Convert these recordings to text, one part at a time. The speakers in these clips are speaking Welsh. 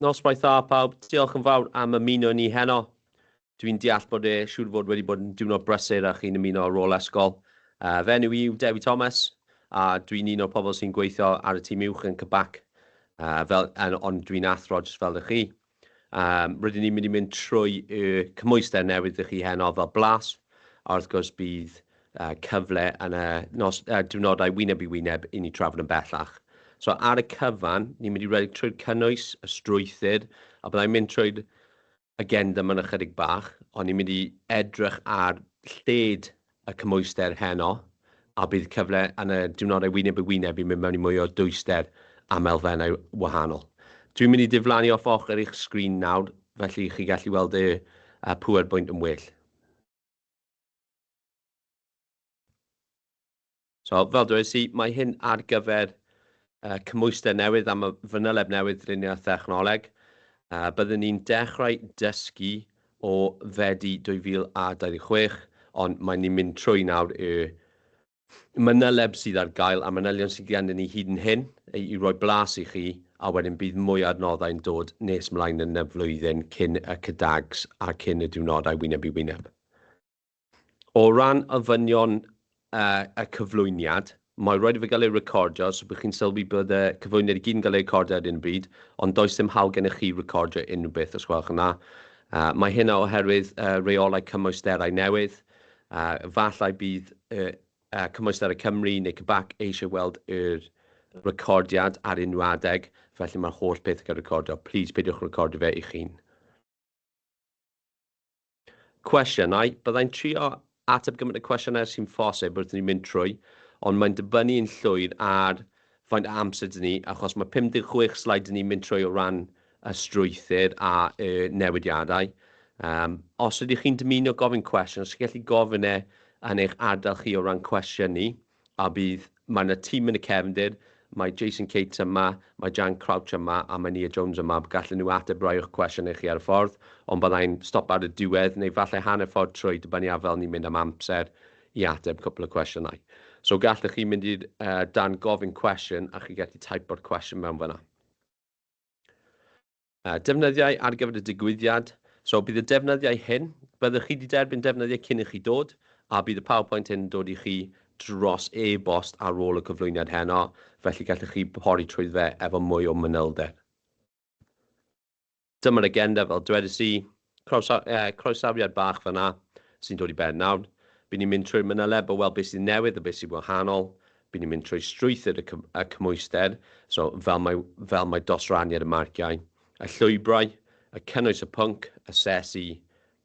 Noswaith dda pawb, diolch yn fawr am ymuno ni heno. Dwi'n deall bod siŵr fod wedi bod yn diwrnod brysur a chi'n ymuno ar ôl ysgol. Fe nhw yw Dewi Thomas, a dwi'n un o'r pobl sy'n gweithio ar y tîm uwch yn Cybac, ond dwi'n athro jyst fel ydych chi. Rydyn ni'n mynd trwy y cymwystau newydd ydych chi heno fel blas, a wrth gwrs bydd cyfle yn y diwrnodau wyneb i wyneb i ni trafod yn bellach. So ar y cyfan, ni'n mynd i redeg trwy'r cynnwys, y strwythur, a byddai'n mynd trwy'r agenda mewn ychydig bach, ond ni'n mynd i edrych ar lled y cymwystau'r heno, a bydd cyfle yn y diwrnodau wyneb i wyneb i mynd mewn i mwy o dwyster am elfennau wahanol. Dwi'n mynd i diflannu off ochr eich sgrin nawr, felly chi gallu weld y PowerPoint yn well. So fel dweud i, mae hyn ar gyfer cymwystau newydd am y Fanyleb Newydd Dylunio Thechnoleg. Byddwn ni'n dechrau dysgu o Fedi 2026, ond mae ni'n mynd trwy nawr y manyleb sydd ar gael a manylion sydd ganddyn ni hyd yn hyn i roi blas i chi, a wedyn bydd mwy o adnoddau'n dod nes ymlaen yn y flwyddyn cyn y cydags a cyn y diwrnodau wyneb i wyneb. O ran ofynion y cyflwyniad, mae rhaid i fi gael ei recordio, so bydd chi'n sylwi bod y cyflwyniad i gyd yn gael ei recordio ar un bryd, ond does dim hawl gennych chi recordio unrhyw beth os gwelwch yna. Mae hynna oherwydd reolau cymwysterau newydd. Falle bydd cymwysterau Cymru neu Cybac eisiau weld yr recordiad ar unrhyw adeg, felly mae'r holl peth yn cael recordio. Please peidiwch recordio fe i chi'n. Cwestiynau. Byddai'n trio ateb gymaint y cwestiynau sy'n phosib wrth ni'n mynd trwy, ond mae'n dibynnu yn llwyr ar faint amser dyn ni, achos mae 56 slaid dyn ni'n mynd trwy o ran y strwythur a newidiadau. Os ydych chi'n dymuno gofyn cwestiwn, os chi'n gallu gofyn yn eich ardal chi o ran cwestiwn ni, a bydd mae'n y tîm yn y cefndir, mae Jason Cates yma, mae Jan Crouch yma, a mae Nia Jones yma, gallen nhw ateb rai o'ch cwestiwn i chi ar y ffordd, ond byddai'n stop ar y diwedd, neu falle hanner ffordd trwy, dibynnu ar fel ni'n mynd am amser i ateb cwpl o cwestiynau. So gallech chi mynd i'r dan gofyn cwestiwn a chi gallu typo'r cwestiwn mewn fyna. Defnyddiau ar gyfer y digwyddiad. So bydd y defnyddiau hyn, byddwch chi wedi derbyn defnyddiau cyn i chi dod, a bydd y PowerPoint hyn yn dod i chi dros e-bost ar ôl y cyflwyniad heno, felly gallech chi pori trwy fe efo mwy o manylder. Dyma'r agenda fel dwedais i, croesawiad bach fyna sy'n dod i ben nawr. Bydd ni'n mynd trwy'r manyleb o weld beth sy'n newydd a beth sy'n wahanol. Bydd ni'n mynd trwy strwythur y cymwyster, so fel mae dosraniad y marciau, y llwybrau, y cynnwys y pwnc, asesu,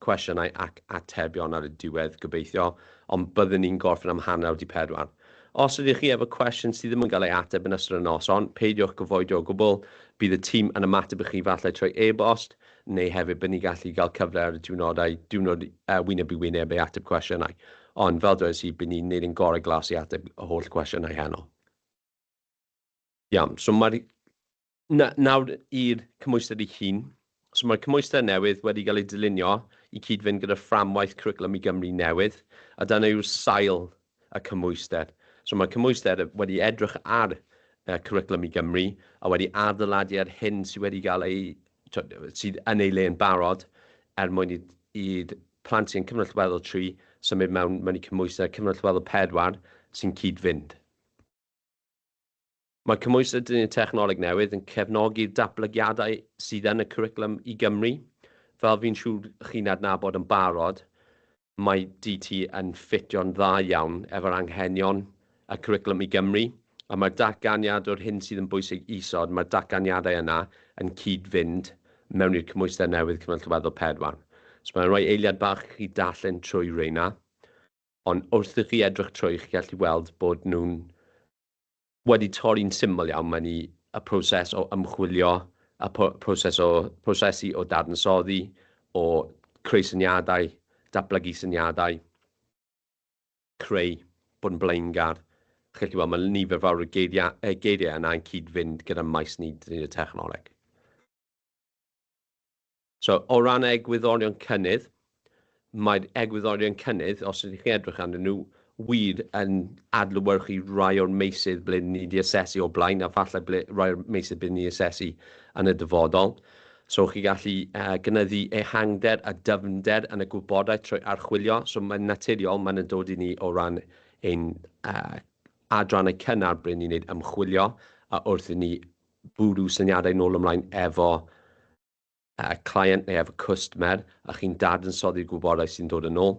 cwestiynau ac atebion ar y diwedd gobeithio, ond byddwn ni'n gorffen am hanner 4. Os ydych chi efo cwestiwn sydd ddim yn cael ei ateb yn ystod y noson, peidiwch gyfoedio o gwbl, bydd y tîm yn ymateb i chi falle trwy e-bost, neu hefyd bydd ni gallu cael cyfle ar y diwrnod wyneb i wyneb ei ateb cwestiynau. Ond fel dweud i, bydd ni'n neud yn gorau glas i ateb y holl cwestiynau heno. Iawn, so nawr i'r cymwystau i hun. So mae'r cymwystau newydd wedi cael ei dylunio i cyd-fynd gyda fframwaith cwricwlwm i Gymru newydd, a dyna yw'r sail y cymwystau. So mae'r cymwystau wedi edrych ar y cwricwlwm i Gymru, a wedi adeiladu ar hyn sydd wedi cael sydd yn ei le yn barod, mwyn i'r plant sy'n cyfnod llweddol 3 symud mewn i cymwystau cyfnod llweddol 4 sy'n cyd-fynd. Mae cymwystau Dylunio Thechnoleg Newydd yn cefnogi'r datblygiadau sydd yn y cwricwlwm i Gymru. Fel fi'n siŵr chi'n adnabod yn barod, mae DT yn ffitio'n dda iawn efo'r anghenion y cwricwlwm i Gymru, a mae'r datganiad o'r hyn sydd yn bwysig isod, mae'r datganiadau yna yn cyd-fynd mewn i'r cymwystau newydd cyfnod llweddol 4. So mae'n rhoi eiliad bach i chi darllen trwy reina, ond wrth i chi edrych trwy, chi gallu weld bod nhw'n wedi torri'n syml iawn mewn i y proses o ymchwilio, a prosesu o dadansoddi, o creu syniadau, datblygu syniadau, creu, bod yn blaengar. Chi'n gallu weld mae nifer fawr o geiriau yna yn cyd-fynd gyda maes ni Dylunio Thechnoleg. So, o ran egwyddorion cynnydd, mae'r egwyddorion cynnydd, os ydych chi'n edrych arnyn nhw, wir yn adlewyrchu rai o'r meysydd ble ni wedi asesu o blaen, a falle rai o'r meysydd ble ni asesu yn y dyfodol. So chi gallu gynyddu ehangder a dyfnder yn y gwybodaeth trwy archwilio. So mae'n naturiol, mae'n dod i ni o ran ein adrannau cynnar bryd ni'n gwneud ymchwilio a wrth i ni bwrw syniadau nôl ymlaen efo client neu efo customer a chi'n dadansoddi'r gwybodaeth sy'n dod yn ôl.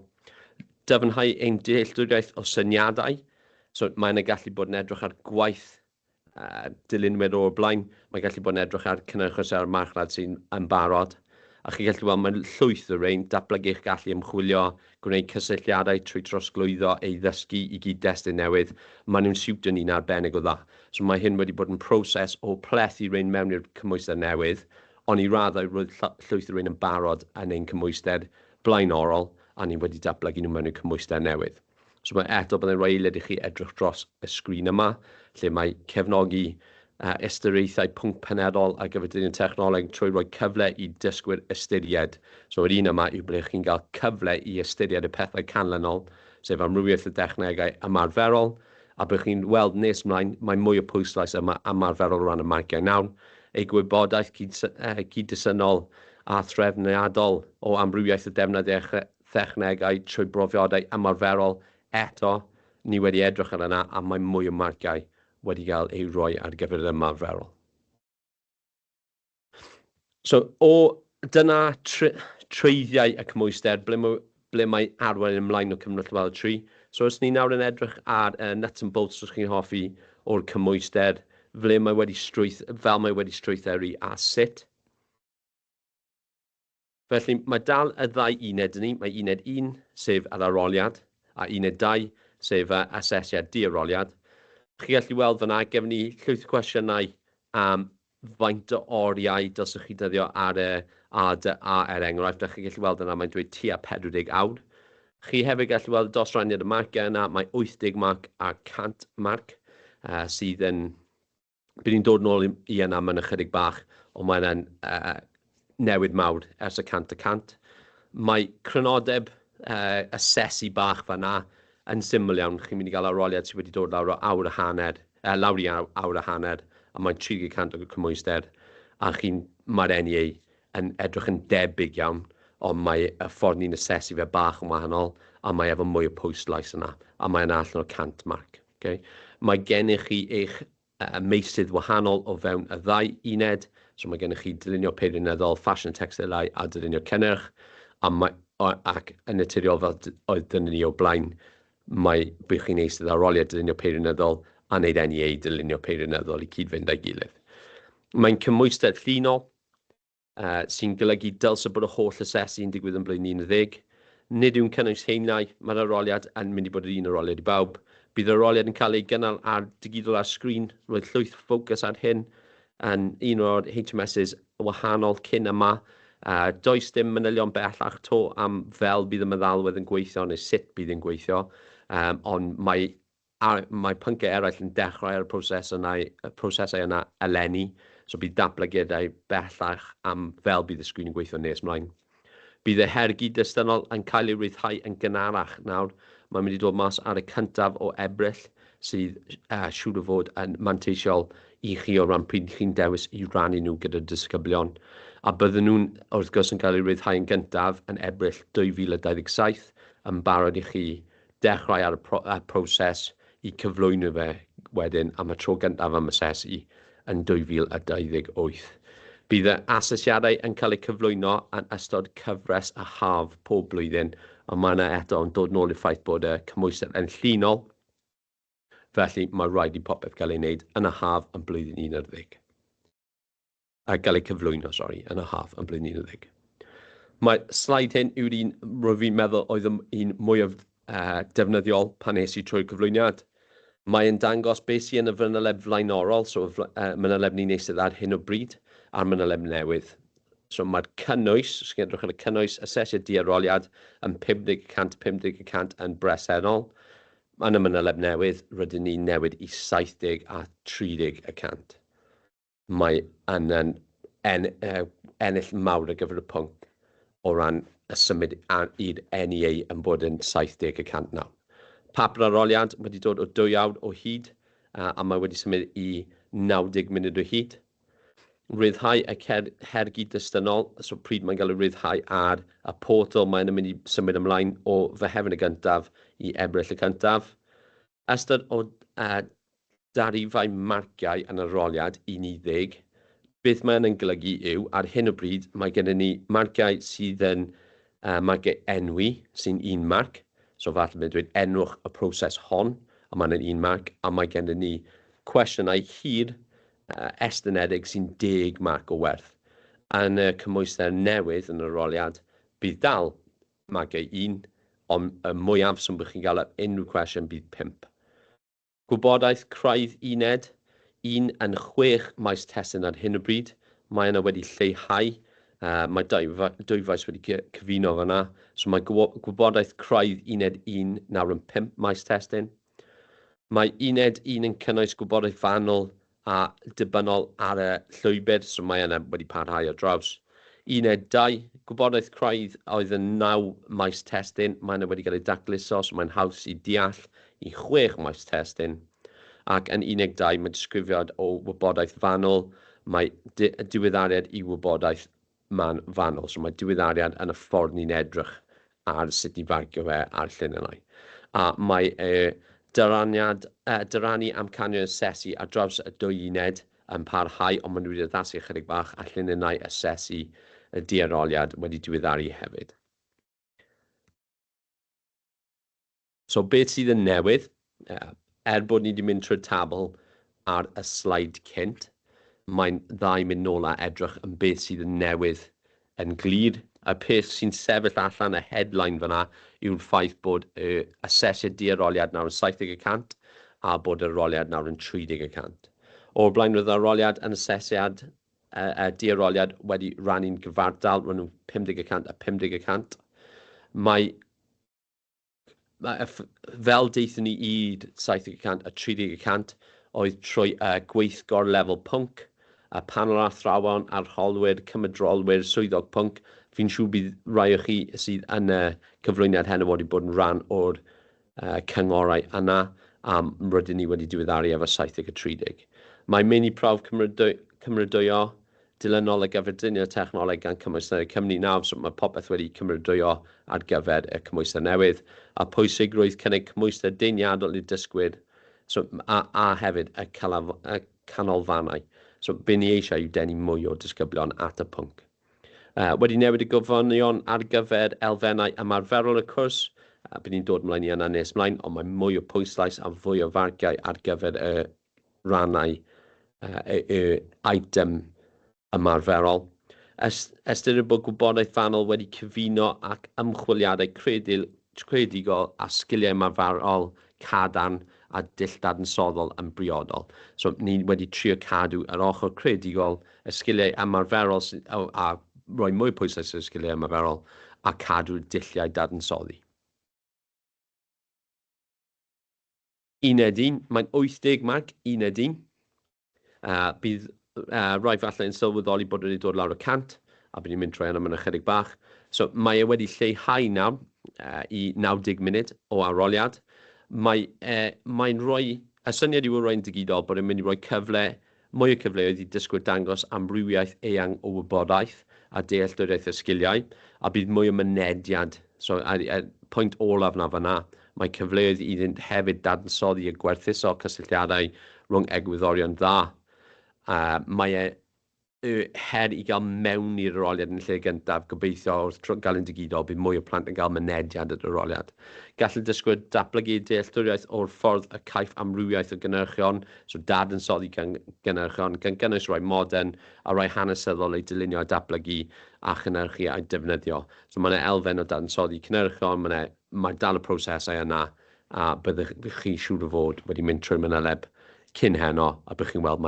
Dyfnhau ein dealltwriaeth o syniadau. So mae'n gallu bod yn edrych ar gwaith dilynwyr o'r blaen. Mae'n gallu bod yn edrych ar cynnyrchus ar marchnad sy'n yn barod. A chi gallu weld mae'n llwyth o rein, datblygu eich gallu ymchwilio, gwneud cysylltiadau trwy trosglwyddo ei ddysgu i gyd-destun newydd. Maen nhw'n siwtio ni'n arbennig o dda. So mae hyn wedi bod yn proses o plethu rein mewn i'r cymwystau newydd, ond i raddau roedd llwyth o rein yn barod yn ein cymwystau blaenorol, a ni wedi datblygu nhw mewn i'r cymwystau newydd. So mae eto byddai'n rhoi eilid i chi edrych dros y sgrin yma, lle mae cefnogi ystyriaethau pwnc penedol ar gyfer dilyn technoleg trwy roi cyfle i dysgwyr ystyried. So yr un yma yw ble chi'n cael cyfle i ystyried y pethau canlynol, sef amrywiaeth y dechnegau ymarferol, a byddwch chi'n weld nes ymlaen, mae mwy o pwyslais ymarferol o ran y marciau nawn, ei gwybodaeth cyd-dysynol a threfniadol o amrywiaeth y defnyddiau thechnegau trwy brofiadau ymarferol. Eto, ni wedi edrych ar yna a mae mwy o marciau wedi cael ei roi ar gyfer y ymarferol. So, dyna treiddiau y cymwyster, ble mae arwain ymlaen o cyfnod lefel 3. So, os ni nawr yn edrych ar nuts and bolts os chi'n hoffi o'r cymwyster, fel mae wedi strwytheri a sut. Felly, mae dal y ddau uned yn ni. Mae uned 1, sef yr aroliad, a uned 2, sef asesiad di-aroliad. Chi gallu weld fyna, gefn ni llwyth o cwestiynau am faint o oriau dylsech chi dyddio ar y A enghraifft. Chi gallu weld yna, mae'n dweud tua 40 awr. Chi hefyd gallu weld dosraniad y marciau yna, mae 80 marc a 100 marc, sydd yn... Bydd ni'n dod nôl i yna mewn ychydig bach, ond mae'n newid mawr ers y 100. Mae crynodeb asesu bach fanna yn syml iawn. Chi'n mynd i gael aroliad sydd wedi dod lawr i awr a hanner, a mae'n 30% o'r cymwyster, a mae'r NEA yn edrych yn debyg iawn, ond mae y ffordd ni'n asesu fe bach yn wahanol, a mae efo mwy o pwyslais yna, a mae'n allan o 100 marc. Okay? Mae gennych chi eich meysydd wahanol o fewn y ddau uned, so mae gennych chi dylunio peirianyddol, ffasiwn textilau a dylunio cynnyrch, ac yn naturiol fel oedd dynnu ni o blaen, bydd chi'n eistedd aroliad dylunio peirianyddol a wneud NEA dylunio peirianyddol i cyd-fynd â'i gilydd. Mae'n cymwystedd llinol sy'n golygu dylse bod y holl asesu yn digwydd yn blwyddyn 11. Nid yw'n cynnwys heiniau, mae'r aroliad yn mynd i bod yr un aroliad i bawb. Bydd yr aroliad yn cael ei gynnal digidol ar sgrin, roedd llwyth ffocws ar hyn, yn un o'r HMS's wahanol cyn yma. Does dim manylion bellach to am fel bydd y meddalwedd yn gweithio neu sut bydd yn gweithio, ond mae pynciau eraill yn dechrau ar y prosesau yna eleni, so bydd datblygiadau bellach am fel bydd y sgrin yn gweithio nes ymlaen. Bydd y hergu dystynol yn cael ei ryddhau yn gynharach nawr. Mae'n mynd i dod mas ar y 1 o Ebrill, sydd siŵr o fod yn manteisiol i chi o ran pryd chi'n dewis i rannu nhw gyda'r disgyblion. A bydden nhw'n wrth gwrs yn cael ei ryddhau yn gyntaf yn Ebrill 2027, yn barod i chi dechrau ar y proses i cyflwyno fe wedyn am y tro gyntaf am asesu yn 2028. Bydd y asesiadau yn cael eu cyflwyno yn ystod cyfres a haf pob blwyddyn, ond mae yna eto yn dod nôl i'r ffaith bod y cymwystedd yn llinol, felly mae rhaid i popeth cael ei wneud yn y haf yn blwyddyn 11. Gael ei cyflwyno, yn y haf yn blwyddyn 11. Mae slaid hyn yw'r un rwy'n fi'n meddwl oedd un mwyaf defnyddiol pan nes i trwy'r cyflwyniad. Mae'n dangos beth sy'n yn y fanyleb flaenorol, so fanyleb ni'n eistedd ar hyn o bryd, a'r fanyleb newydd. So mae'r cynnwys, os chi'n edrych ar y cynnwys, asesiad di-aroliad yn 50% yn bresennol. Yn y fanyleb newydd, rydyn ni'n newid i 70 a 30%. Mae yn ennill mawr ar gyfer y pwnc o ran y symud i'r NEA yn bod yn 70% nawr. Papur aroliad wedi dod o 2 awr o hyd, a mae wedi symud i 90 munud o hyd. ryddhau y hergyd dystynol, so pryd mae'n cael ei ryddhau ar y portal, mae'n mynd i symud ymlaen o Fehefin y gyntaf i Ebrill y cyntaf. Ystod o darifau marciau yn y roliad 10, beth mae'n yn golygu yw, ar hyn o bryd, mae gennym ni marciau sydd yn marciau enwi, sy'n 1 marc, so falle mae'n dweud enwch y proses hon, a mae'n 1 marc, a mae gennym ni cwestiynau hir estynedig sy'n 10 marc o werth. Yn y cymwystau newydd yn y roliad, bydd dal marciau 1, ond y mwyaf sy'n bych chi'n gael unrhyw cwestiwn bydd 5. Gwybodaeth craidd uned, 1 yn 6 maes testyn ar hyn o bryd. Mae yna wedi lleihau. Mae dwy faes wedi cyfuno fyna. So mae gwybodaeth craidd uned 1 nawr yn 5 maes testyn. Mae uned 1 yn cynnwys gwybodaeth fanwl a dibynnol ar y llwybr, so mae yna wedi parhau ar draws. Uned 2, gwybodaeth craidd oedd yn 9 maes testyn, mae yna wedi cael ei dacluso, so mae'n haws i deall i 6 maes testyn. Ac yn uned 2, mae disgrifiad o wybodaeth fanwl, mae diweddariad i wybodaeth man fanwl, so mae diweddariad yn y ffordd ni'n edrych ar sut i farcio fe ar lluniau. A mae dyrannu amcanion asesu ar draws y 2 uned yn parhau, ond maen nhw wedi addasu chydig bach a lluniau asesu y diaroliad wedi diweddaru hefyd. So beth sydd yn newydd, bod ni wedi mynd trwy'r tabl ar y sleid cynt, mae'n dda i mynd nôl a edrych yn beth sydd yn newydd yn glir. Y peth sy'n sefyll allan y headline fyna yw'r ffaith bod y asesiad diaroliad nawr yn 70% a bod y roliad nawr yn 30%. O'r blaen roedd y roliad yn asesiad diaroliad wedi rannu'n gyfartal, maen nhw'n 50% a 50%. Fel deithon ni i 70% a 30% oedd trwy gweithgor lefel pwnc, y panel athrawon, arholwyr, cymydrolwyr, swyddog pwnc. Fi'n siŵr bydd rai o chi sydd yn y cyflwyniad heno wedi bod yn rhan o'r cyngorau yna, a rydyn ni wedi diweddaru efo 70 a 30. Mae mini prawf cymrydwyo dilynol y gyferddinio technoleg gan cymwystau Cymru nawr, so mae popeth wedi cymrydwyo ar gyfer y cymwystau newydd, a pwysigrwydd cynnig cymwystau deiniadol i'r dysgwyr, so, a hefyd y canolfannau. So, be ni eisiau yw denu mwy o disgyblion at y pwnc. Wedi newid y gofynion ar gyfer elfennau ymarferol y cwrs, bydd ni'n dod ymlaen i yna nes ymlaen, ond mae mwy o pwyslais a fwy o farciau ar gyfer y rannau item ymarferol. Ystyried bod gwybodaeth fanwl wedi cyfuno ac ymchwiliadau creadigol a sgiliau ymarferol cadarn a dilldadansoddol yn briodol. So, ni wedi trio cadw yr ochr creadigol, y sgiliau ymarferol a rhoi mwy pwyslais ar sgiliau ymarferol a cadw'r dilliau dadansoddi. Uned 1, mae'n 80 marc, uned 1. Bydd rai falle yn sylweddoli bod wedi dod lawr y cant, a bydd ni'n mynd trwy yna chydig bach. So, mae e wedi lleihau nawr i 90 munud o aroliad. Mae'n rhoi, y syniad yw roi'n digidol bod e'n mynd i roi mwy o cyfleoedd i dysgwyr dangos amrywiaeth eang o wybodaeth a dealltwriaeth y sgiliau, a bydd mwy o mynediad. So, pwynt olaf na fyna, mae cyfleoedd iddynt hefyd dadansoddi y gwerthuso cysylltiadau rhwng egwyddorion dda. Mae her i gael mewn i'r roliad yn lle gyntaf, gobeithio wrth gael yn digidol, bydd mwy o plant yn cael mynediad yn y roliad. Gallai dysgwyr datblygu dealltwriaeth o'r ffordd y caiff amrywiaeth o gynhyrchion, so dadansoddi gynhyrchion, gan gynnwys rai modern a rai hanesyddol ei dylunio a datblygu a chynhyrchu a'i defnyddio. So mae yna elfen o dadansoddi cynhyrchion, mae dal y prosesau yna, a byddwch chi siŵr o fod wedi mynd trwy'r mynyleb cyn heno, a byddwch chi'n weld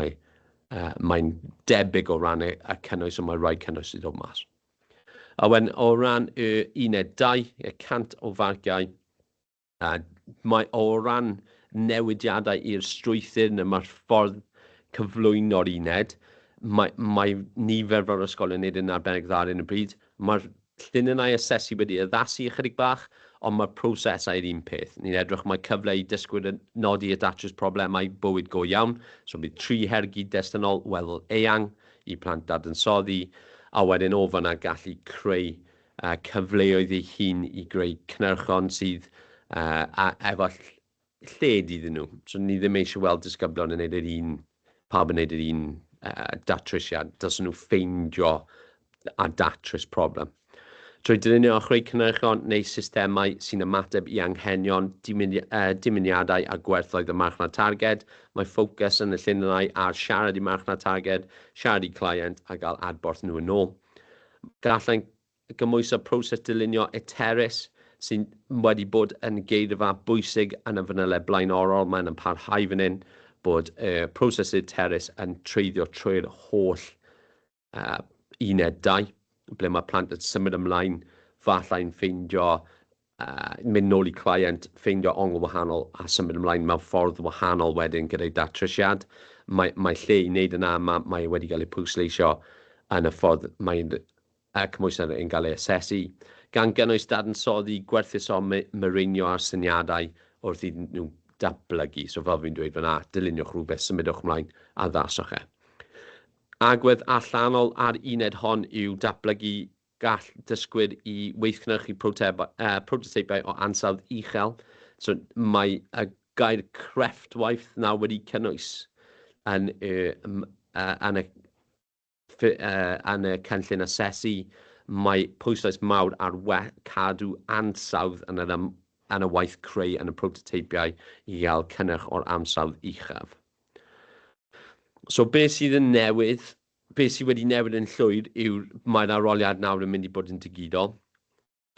mae'n debyg o ran y cynnwys, ond mae rai cynnwys sydd o mas. A wedyn o ran y uned 2, y 100 o farciau, mae o ran newidiadau i'r strwythur neu mae'r ffordd cyflwyno'r uned, mae nifer o'r ysgolion nid yn arbennig dda ar un y bryd. Mae'r lluniau asesu wedi addasu ychydig bach, ond mae'r prosesau'r un peth. Ni'n edrych mae cyfle i dysgwyr yn nodi a datrys problemau bywyd go iawn. So bydd 3 hergyd destynol weddol eang i plant dadansoddi, a wedyn o fanna gallu creu cyfleoedd eu hun i greu cynnyrchon sydd efo lled iddyn nhw. So ni ddim eisiau weld disgyblion yn gwneud pawb yn gwneud yr un datrisiad, dylsyn nhw ffeindio a datrys problem. Trwy dylunio a chreu cynnyrchon neu systemau sy'n ymateb i anghenion, dymuniadau a gwerthoedd y marchnad targed, mae ffocws yn y lluniau ar siarad i marchnad targed, siarad i client a gael adborth nhw yn ôl. Gallai'n gymwyso proses dylunio eterus sy'n wedi bod yn geirfa bwysig yn y fanyleb blaenorol. Mae'n parhau fan hyn bod proses eterus yn treiddio trwy'r holl uned 2, ble mae plant yn symud ymlaen, fallai'n ffeindio, mynd nôl i client, ffeindio ongl wahanol a symud ymlaen mewn ffordd wahanol wedyn gyda'i datrisiad. Mae lle i wneud yna, mae wedi cael ei pwysleisio yn y ffordd mae'n cymwysau yn cael ei asesu. Gan gynnwys dadansoddi, gwerthuso mireinio ar syniadau wrth iddyn nhw datblygu. So fel fi'n dweud fyna, dyluniwch rhywbeth, symudwch ymlaen a ddaswch e. Agwedd allanol ar uned hon yw datblygu gall dysgwyr i weithcynhyrchu prototeipau o ansawdd uchel. So mae y gair crefftwaith na wedi cynnwys yn y cynllun asesu. Mae pwyslais mawr ar cadw ansawdd yn y waith creu yn y prototeipiau i gael cynnyrch o'r ansawdd uchaf. So beth sydd yn newydd, beth sydd wedi newid yn llwyr yw mae'r aroliad nawr yn mynd i bod yn digidol.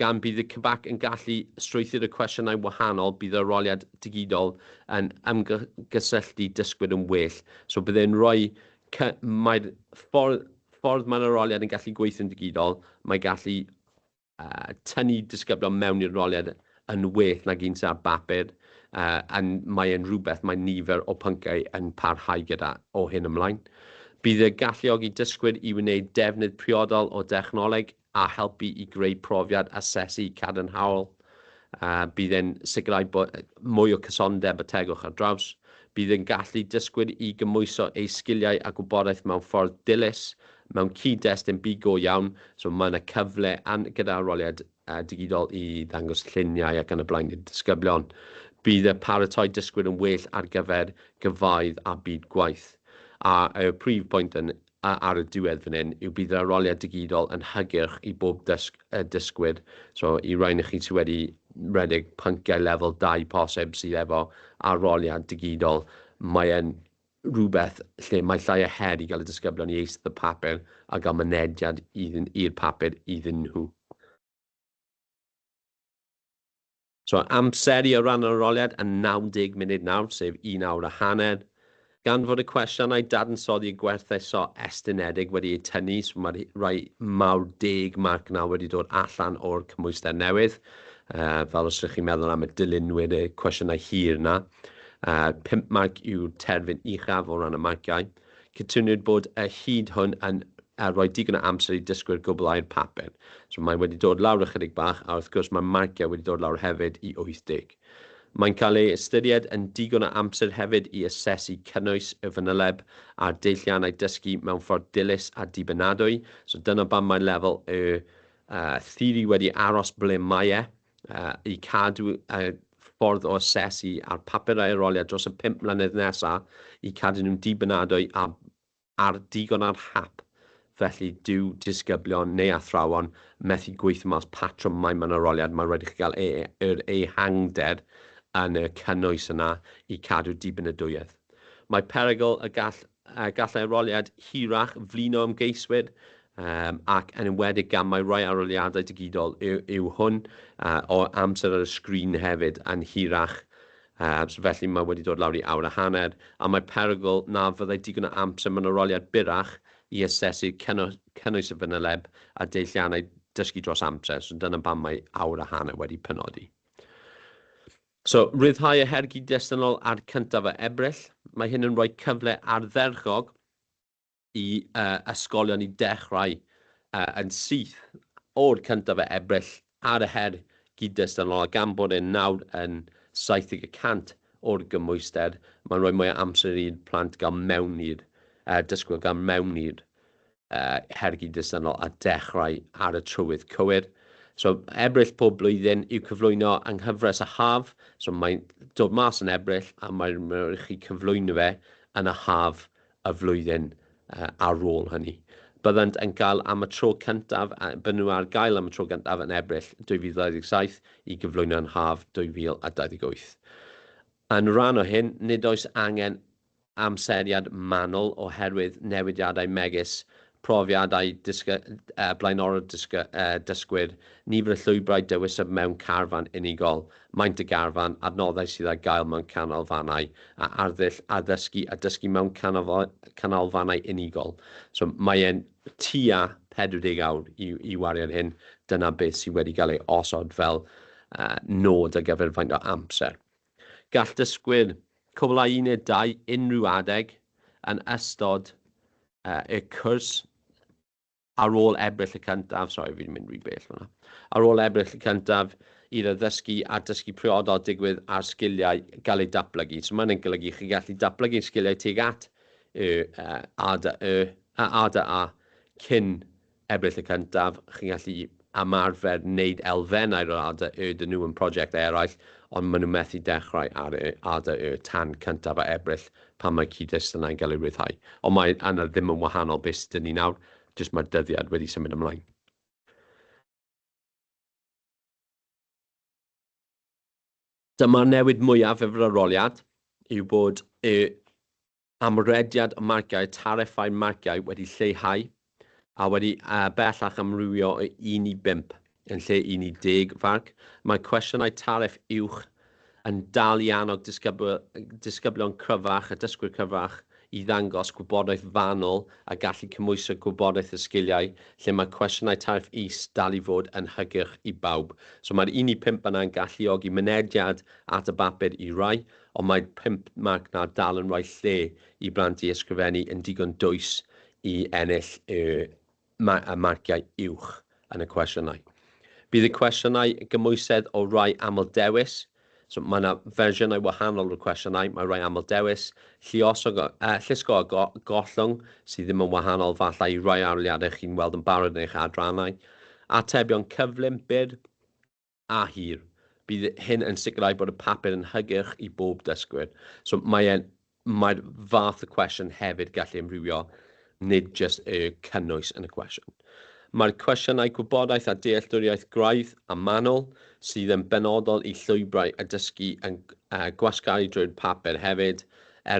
Gan bydd y cybac yn gallu strwythu'r y cwestiynau wahanol, bydd yr aroliad digidol yn ymgysylltu dysgwyr yn well. So byddai'n rhoi, mae'r ffordd mae'r aroliad yn gallu gweithio'n digidol, mae gallu tynnu disgyblion mewn i'r aroliad yn well nag un sy'n ar bapur. Mae'n rhywbeth, mae nifer o pynciau yn parhau gyda o hyn ymlaen. Bydd y galluogi dysgwyr i wneud defnydd priodol o dechnoleg a helpu i greu profiad asesu cadarnhaol. Bydd e'n sicrhau bod mwy o cysondeb y tegwch ar draws. Bydd e'n gallu dysgwyr i gymwyso eu sgiliau a gwybodaeth mewn ffordd dilys, mewn cyd-destun byd go iawn. So mae yna cyfle gyda'r aroliad digidol i ddangos lluniau ac yn y blaen i'r disgyblion. Bydd y paratoi dysgwyr yn well ar gyfer gyfaidd a byd gwaith. A y prif pwynt ar y diwedd fan hyn yw bydd yr aroliad digidol yn hygyrch i bob dysgwyr. So i rai ni chi sydd wedi rhedeg pynciau lefel 2 posib sydd efo aroliad digidol, mae'n rhywbeth lle mae llai o her i gael y disgyblion i eistedd y papur a gael mynediad i'r papur iddyn nhw. So amseru o ran yr aroliad yn 90 munud nawr, sef 1 awr a hanner. Gan fod y cwestiynau dadansoddi y gwerthuso estynedig wedi eu tynnu, so mae rai mawr 10 marc nawr wedi dod allan o'r cymwystau newydd. Fel os ydych chi'n meddwl am y dilynwyr y cwestiynau hir yna. 5 marc yw'r terfyn uchaf o ran y marciau. Cytuniwyd bod y hyd hwn yn rhoi digon o amser i dysgwyr gwblhau'r papur. So mae wedi dod lawr ychydig bach, a wrth gwrs mae marciau wedi dod lawr hefyd i 80. Mae'n cael ei ystyried yn digon o amser hefyd i asesu cynnwys y fanyleb a'r deilliannau dysgu mewn ffordd dilys a dibynadwy. So dyna ban mae lefel y theori wedi aros ble mae i cadw ffordd o asesu a'r papurau aroliad dros y 5 mlynedd nesaf i cadw nhw'n dibynadwy ar digon ar hap. Felly dyw disgyblion neu athrawon methu gweithio mas patrwmau mewn aroliad, mae'n rhaid i chi gael ei hangder yn y cynnwys yna i cadw dibynadwyedd. Mae perygl y gallai aroliad hirach flino ymgeiswyr ac yn enwedig gan mae rai aroliadau digidol yw hwn o amser ar y sgrin hefyd yn hirach. So felly mae wedi dod lawr i awr a hanner, a mae perygl na fyddai digon o amser mewn aroliad byrach i asesu cynnwys y fanyleb a deilliannau dysgu dros amser. So dyna ban mae awr a hanner wedi penodi. So, ryddhau y her gyd-destynol ar cyntaf o Ebrill. Mae hyn yn rhoi cyfle ardderchog i ysgolion i dechrau yn syth o'r cyntaf o Ebrill ar y her gyd-destynol, a gan bod e'n nawr yn 70% o'r gymwyster, mae'n rhoi mwy o amser i'r plant gael mewn i'r dysgwyr gael mewn i'r hergu dysynol a dechrau ar y trywydd cywir. So, Ebrill pob blwyddyn yw cyflwyno yng nghyfres y haf. So, mae'n dod mas yn Ebrill a mae'n rhaid chi cyflwyno fe yn y haf y flwyddyn ar ôl hynny. Byddant yn cael am y tro cyntaf, bydden nhw ar gael am y tro cyntaf yn Ebrill 2027 i gyflwyno yn haf 2028. Yn rhan o hyn, nid oes angen amseriad manwl oherwydd newidiadau megis, profiadau blaenorol dysgwyr, nifer y llwybrau dywysog mewn carfan unigol, maint y garfan, adnoddau sydd â gael mewn canolfannau, a arddull addysgu a dysgu mewn canolfannau unigol. So mae e'n tua 40 awr i wario'r hyn. Dyna beth sydd wedi cael ei osod fel nod ar gyfer faint o amser. Gall dysgwyr cwblhau 1 neu 2 unrhyw adeg yn ystod y cwrs ar ôl Ebrill y cyntaf, fi'n mynd rhy bell fyna. Ar ôl Ebrill y cyntaf, iddo ddysgu a dysgu priodol digwydd ar sgiliau gael ei datblygu. So mae'n golygu chi gallu datblygu sgiliau tuag at A cyn Ebrill y cyntaf. Chi'n gallu ymarfer wneud elfennau o'r dyn nhw yn prosiect eraill, ond maen nhw'n methu dechrau ar tan cyntaf a Ebrill pan mae cyd-destynau'n cael ei ryddhau. Ond mae yna ddim yn wahanol beth sydd ni nawr, jyst mae'r dyddiad wedi symud ymlaen. Dyma'r newid mwyaf efo'r aroliad yw bod amrediad y marciau, tariffau marciau wedi lleihau a wedi bellach amrywio o 1 i 5 yn lle 1 i 10 farc. Mae cwestiynau tariff uwch yn dal i annog disgyblion cryfach a dysgwyr cryfach i ddangos gwybodaeth fanwl a gallu cymwyso gwybodaeth y sgiliau, lle mae cwestiynau tariff is dal i fod yn hygyrch i bawb. So mae'r 1 i 5 yna'n galluogi mynediad at y bapur i rai, ond mae'r 5 marc na dal yn rhoi lle i blant i ysgrifennu yn digon dwys i ennill y marciau uwch yn y cwestiynau. Bydd y cwestiynau gymwysedd o rai aml dewis. So mae yna fersiynau wahanol o'r cwestiynau, mae rai aml dewis, llusgo a gollwng sydd ddim yn wahanol falle i rai aroliadau chi'n weld yn barod yn eich adrannau, atebion cyflym, byr a hir. Bydd hyn yn sicrhau bod y papur yn hygyrch i bob dysgwyr. So mae'r fath y cwestiwn hefyd gallu ymrywio, nid jyst y cynnwys yn y cwestiwn. Mae'r cwestiynau gwybodaeth a dealltwriaeth graidd a manwl sydd yn benodol i llwybrau a dysgu yn gwasgaru drwy'r papur hefyd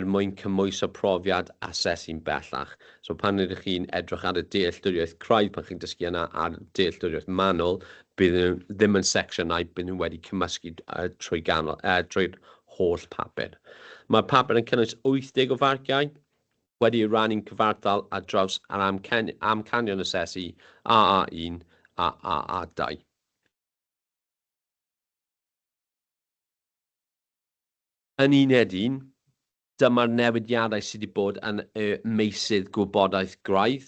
mwyn cymwyso profiad a asesu'n bellach. So pan ydych chi'n edrych ar y dealltwriaeth craidd pan chi'n dysgu yna ar dealltwriaeth manwl, bydd nhw ddim yn secsiynau, bydd nhw wedi cymysgu trwy'r holl papur. Mae'r papur yn cynnwys 80 o farciau, wedi rannu'n cyfartal ar draws ar amcanion asesu AA1 a AA2. Yn uned 1, dyma'r newidiadau sydd wedi bod yn y meysydd gwybodaeth graidd.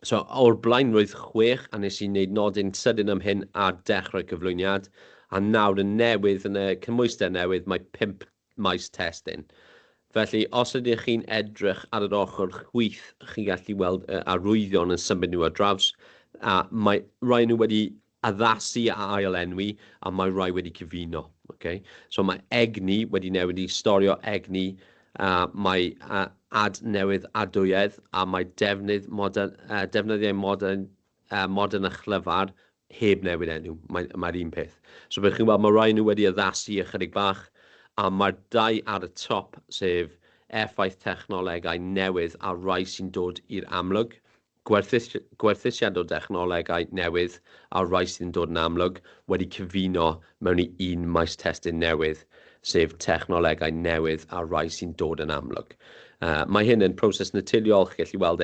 So, o'r blaen roedd 6 a nes i wneud nodyn sydyn am hyn ar dechrau cyflwyniad, a nawr yn newydd, yn y cymwystau newydd, mae 5 maes testyn. Felly, os ydych chi'n edrych ar yr ochr chwith, chi'n gallu weld arwyddion yn symud nhw ar draws, a mae rai nhw wedi addasu a ail-enwi, a mae rai wedi cyfuno. Okay? So mae egni wedi newid i storio egni, mae ad newydd adwyedd, a mae defnyddiau modern a chlyfar heb newid enw. Mae'r un peth. So byddwch chi'n weld mae rai nhw wedi addasu ychydig bach, a mae'r 2 ar y top, sef effaith technolegau newydd a rai sy'n dod i'r amlwg, gwerthusiad o technolegau newydd a rai sy'n dod yn amlwg wedi cyfuno mewn i un maes testyn newydd, sef technolegau newydd a rai sy'n dod yn amlwg. Mae hyn yn proses naturiol, chi'n gallu weld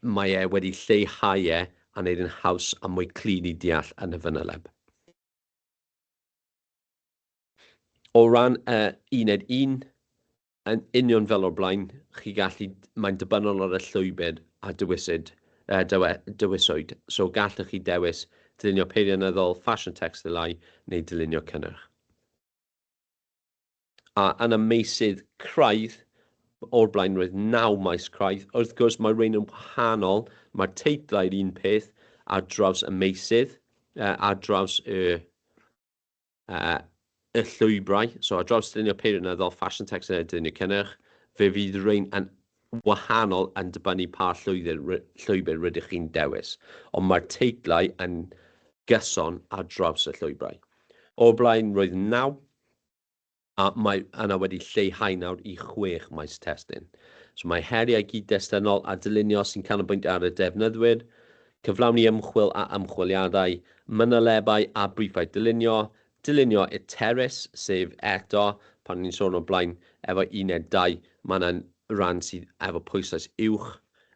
mae wedi lleihau a wneud yn haws a mwy clir i deall yn y fanyleb. O ran uned 1, yn union fel o'r blaen, mae'n dibynol ar y llwybr a dywyswyd. So gallwch chi dewis dylunio peirianyddol, ffasiwn tecstilau neu dylunio cynnyrch. A yn y meysydd craidd, o'r blaen roedd 9 maes craidd. Wrth gwrs, mae rhain yn wahanol. Mae'r teitlau'r un peth ar draws y meysydd, ar draws y llwybrau. So ar draws dylunio peirianyddol, fashion text a dylunio cynnyrch, fe fydd rhain yn wahanol yn dibynnu pa llwybr rydych chi'n dewis. Ond mae'r teitlau yn gyson ar draws y llwybrau. O'r blaen roedd 9, a mae yna wedi lleihau nawr i 6 maes testyn. So mae heriau gyd-destynol a dylunio sy'n canolbwyntio ar y defnyddwyr, cyflawni ymchwil a ymchwiliadau, mynylebau a briefiau dylunio, dylunio iterus, sef eto, pan ni'n sôn o'r blaen, efo uned 2, mae yna'n rhan sydd efo pwyslais uwch,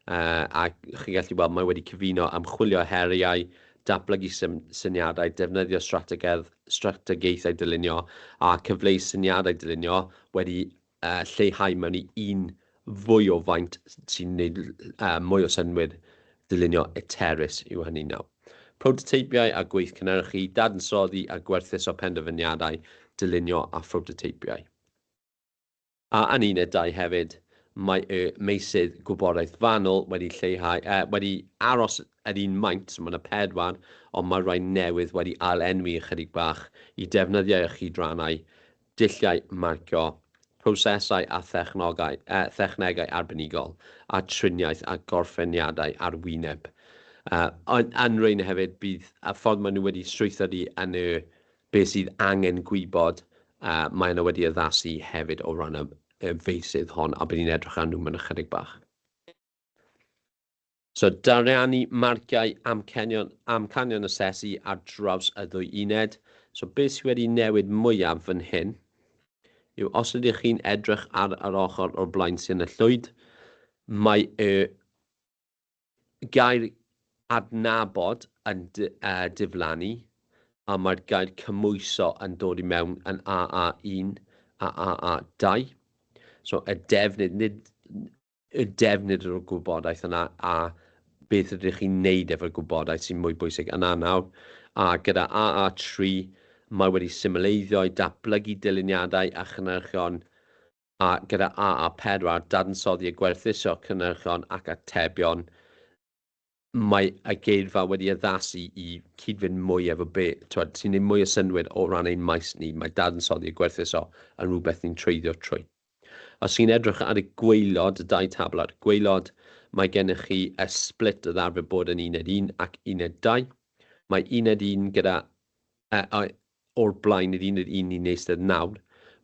a chi'n gallu weld mae wedi cyfuno ymchwilio heriau, datblygu syniadau, defnyddio strategaethau dylunio a cyfleu syniadau dylunio wedi lleihau mewn i un fwy o faint sy'n gwneud mwy o synwyr dylunio iterus yw hynny nawr. Prototeipiau a gweith cynhyrchu, dadansoddi a gwerthus o penderfyniadau dylunio a prototeipiau. A yn uned 2 hefyd, mae y meysydd gwybodaeth fanwl wedi lleihau, wedi aros yr un maint, so mae yna 4, ond mae rhai newydd wedi ail-enwi ychydig bach i defnyddio eich hydrannau, dulliau marcio, prosesau a thechnegau arbenigol, a triniaeth a gorffeniadau arwyneb. Yn rhain hefyd, bydd y ffordd maen nhw wedi strwythuri yn y beth sydd angen gwybod, mae yna wedi addasu hefyd o ran y feysydd hon, a bydd ni'n edrych ar nhw mewn ychydig bach. So, dariannu marciau amcanion asesu ar draws y ddwy uned. So, beth sydd wedi newid mwyaf fan hyn yw os ydych chi'n edrych ar yr ochr o'r blaen sy'n y llwyd, mae y gair adnabod yn diflannu, a mae'r gair cymwyso yn dod i mewn yn AA1 a AA2. So, y defnydd o'r gwybodaeth yna a beth ydych chi'n neud efo'r gwybodaeth sy'n mwy bwysig yna nawr. A gyda AA3, mae wedi symleiddio i datblygu dyluniadau a chynhyrchion, a gyda AA4, dadansoddi a gwerthuso cynhyrchion ac atebion, mae y geirfa wedi addasu i cyd-fynd mwy efo beth, sy'n neud mwy o synwyr o ran ein maes ni, mae dadansoddi a gwerthuso yn rhywbeth ni'n treiddio trwy. Os chi'n edrych ar y gwaelod, y 2 tabl ar y gwaelod, mae gennych chi y split o ddarfer bod yn uned 1 ac uned 2. Mae uned 1 gyda, o'r blaen yr uned 1 i neistedd 9,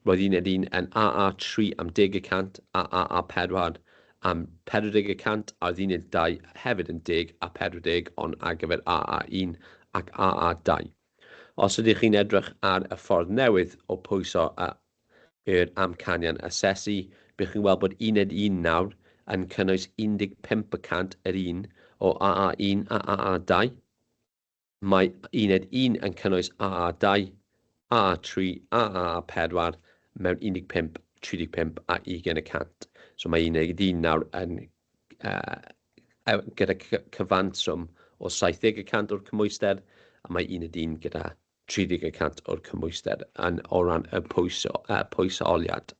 roedd uned 1 yn AA3 am 10% a AA4 am 40%, a oedd uned 2 hefyd yn 10 a 40, ond ar gyfer AA1 ac AA2. Os ydych chi'n edrych ar y ffordd newydd o pwyso yr amcanion asesu, byddwch chi'n gweld bod uned 1 nawr yn cynnwys 15% yr un o AA1 a AA2. Mae uned 1 yn cynnwys AA2, AA3 a AA4 mewn 15, 35 a 20%. So mae uned 1 nawr yn gyda cyfanswm o 70% o'r cymwystер, a mae uned 1 gyda 30% o'r cymwystер o ran y pwysoliad.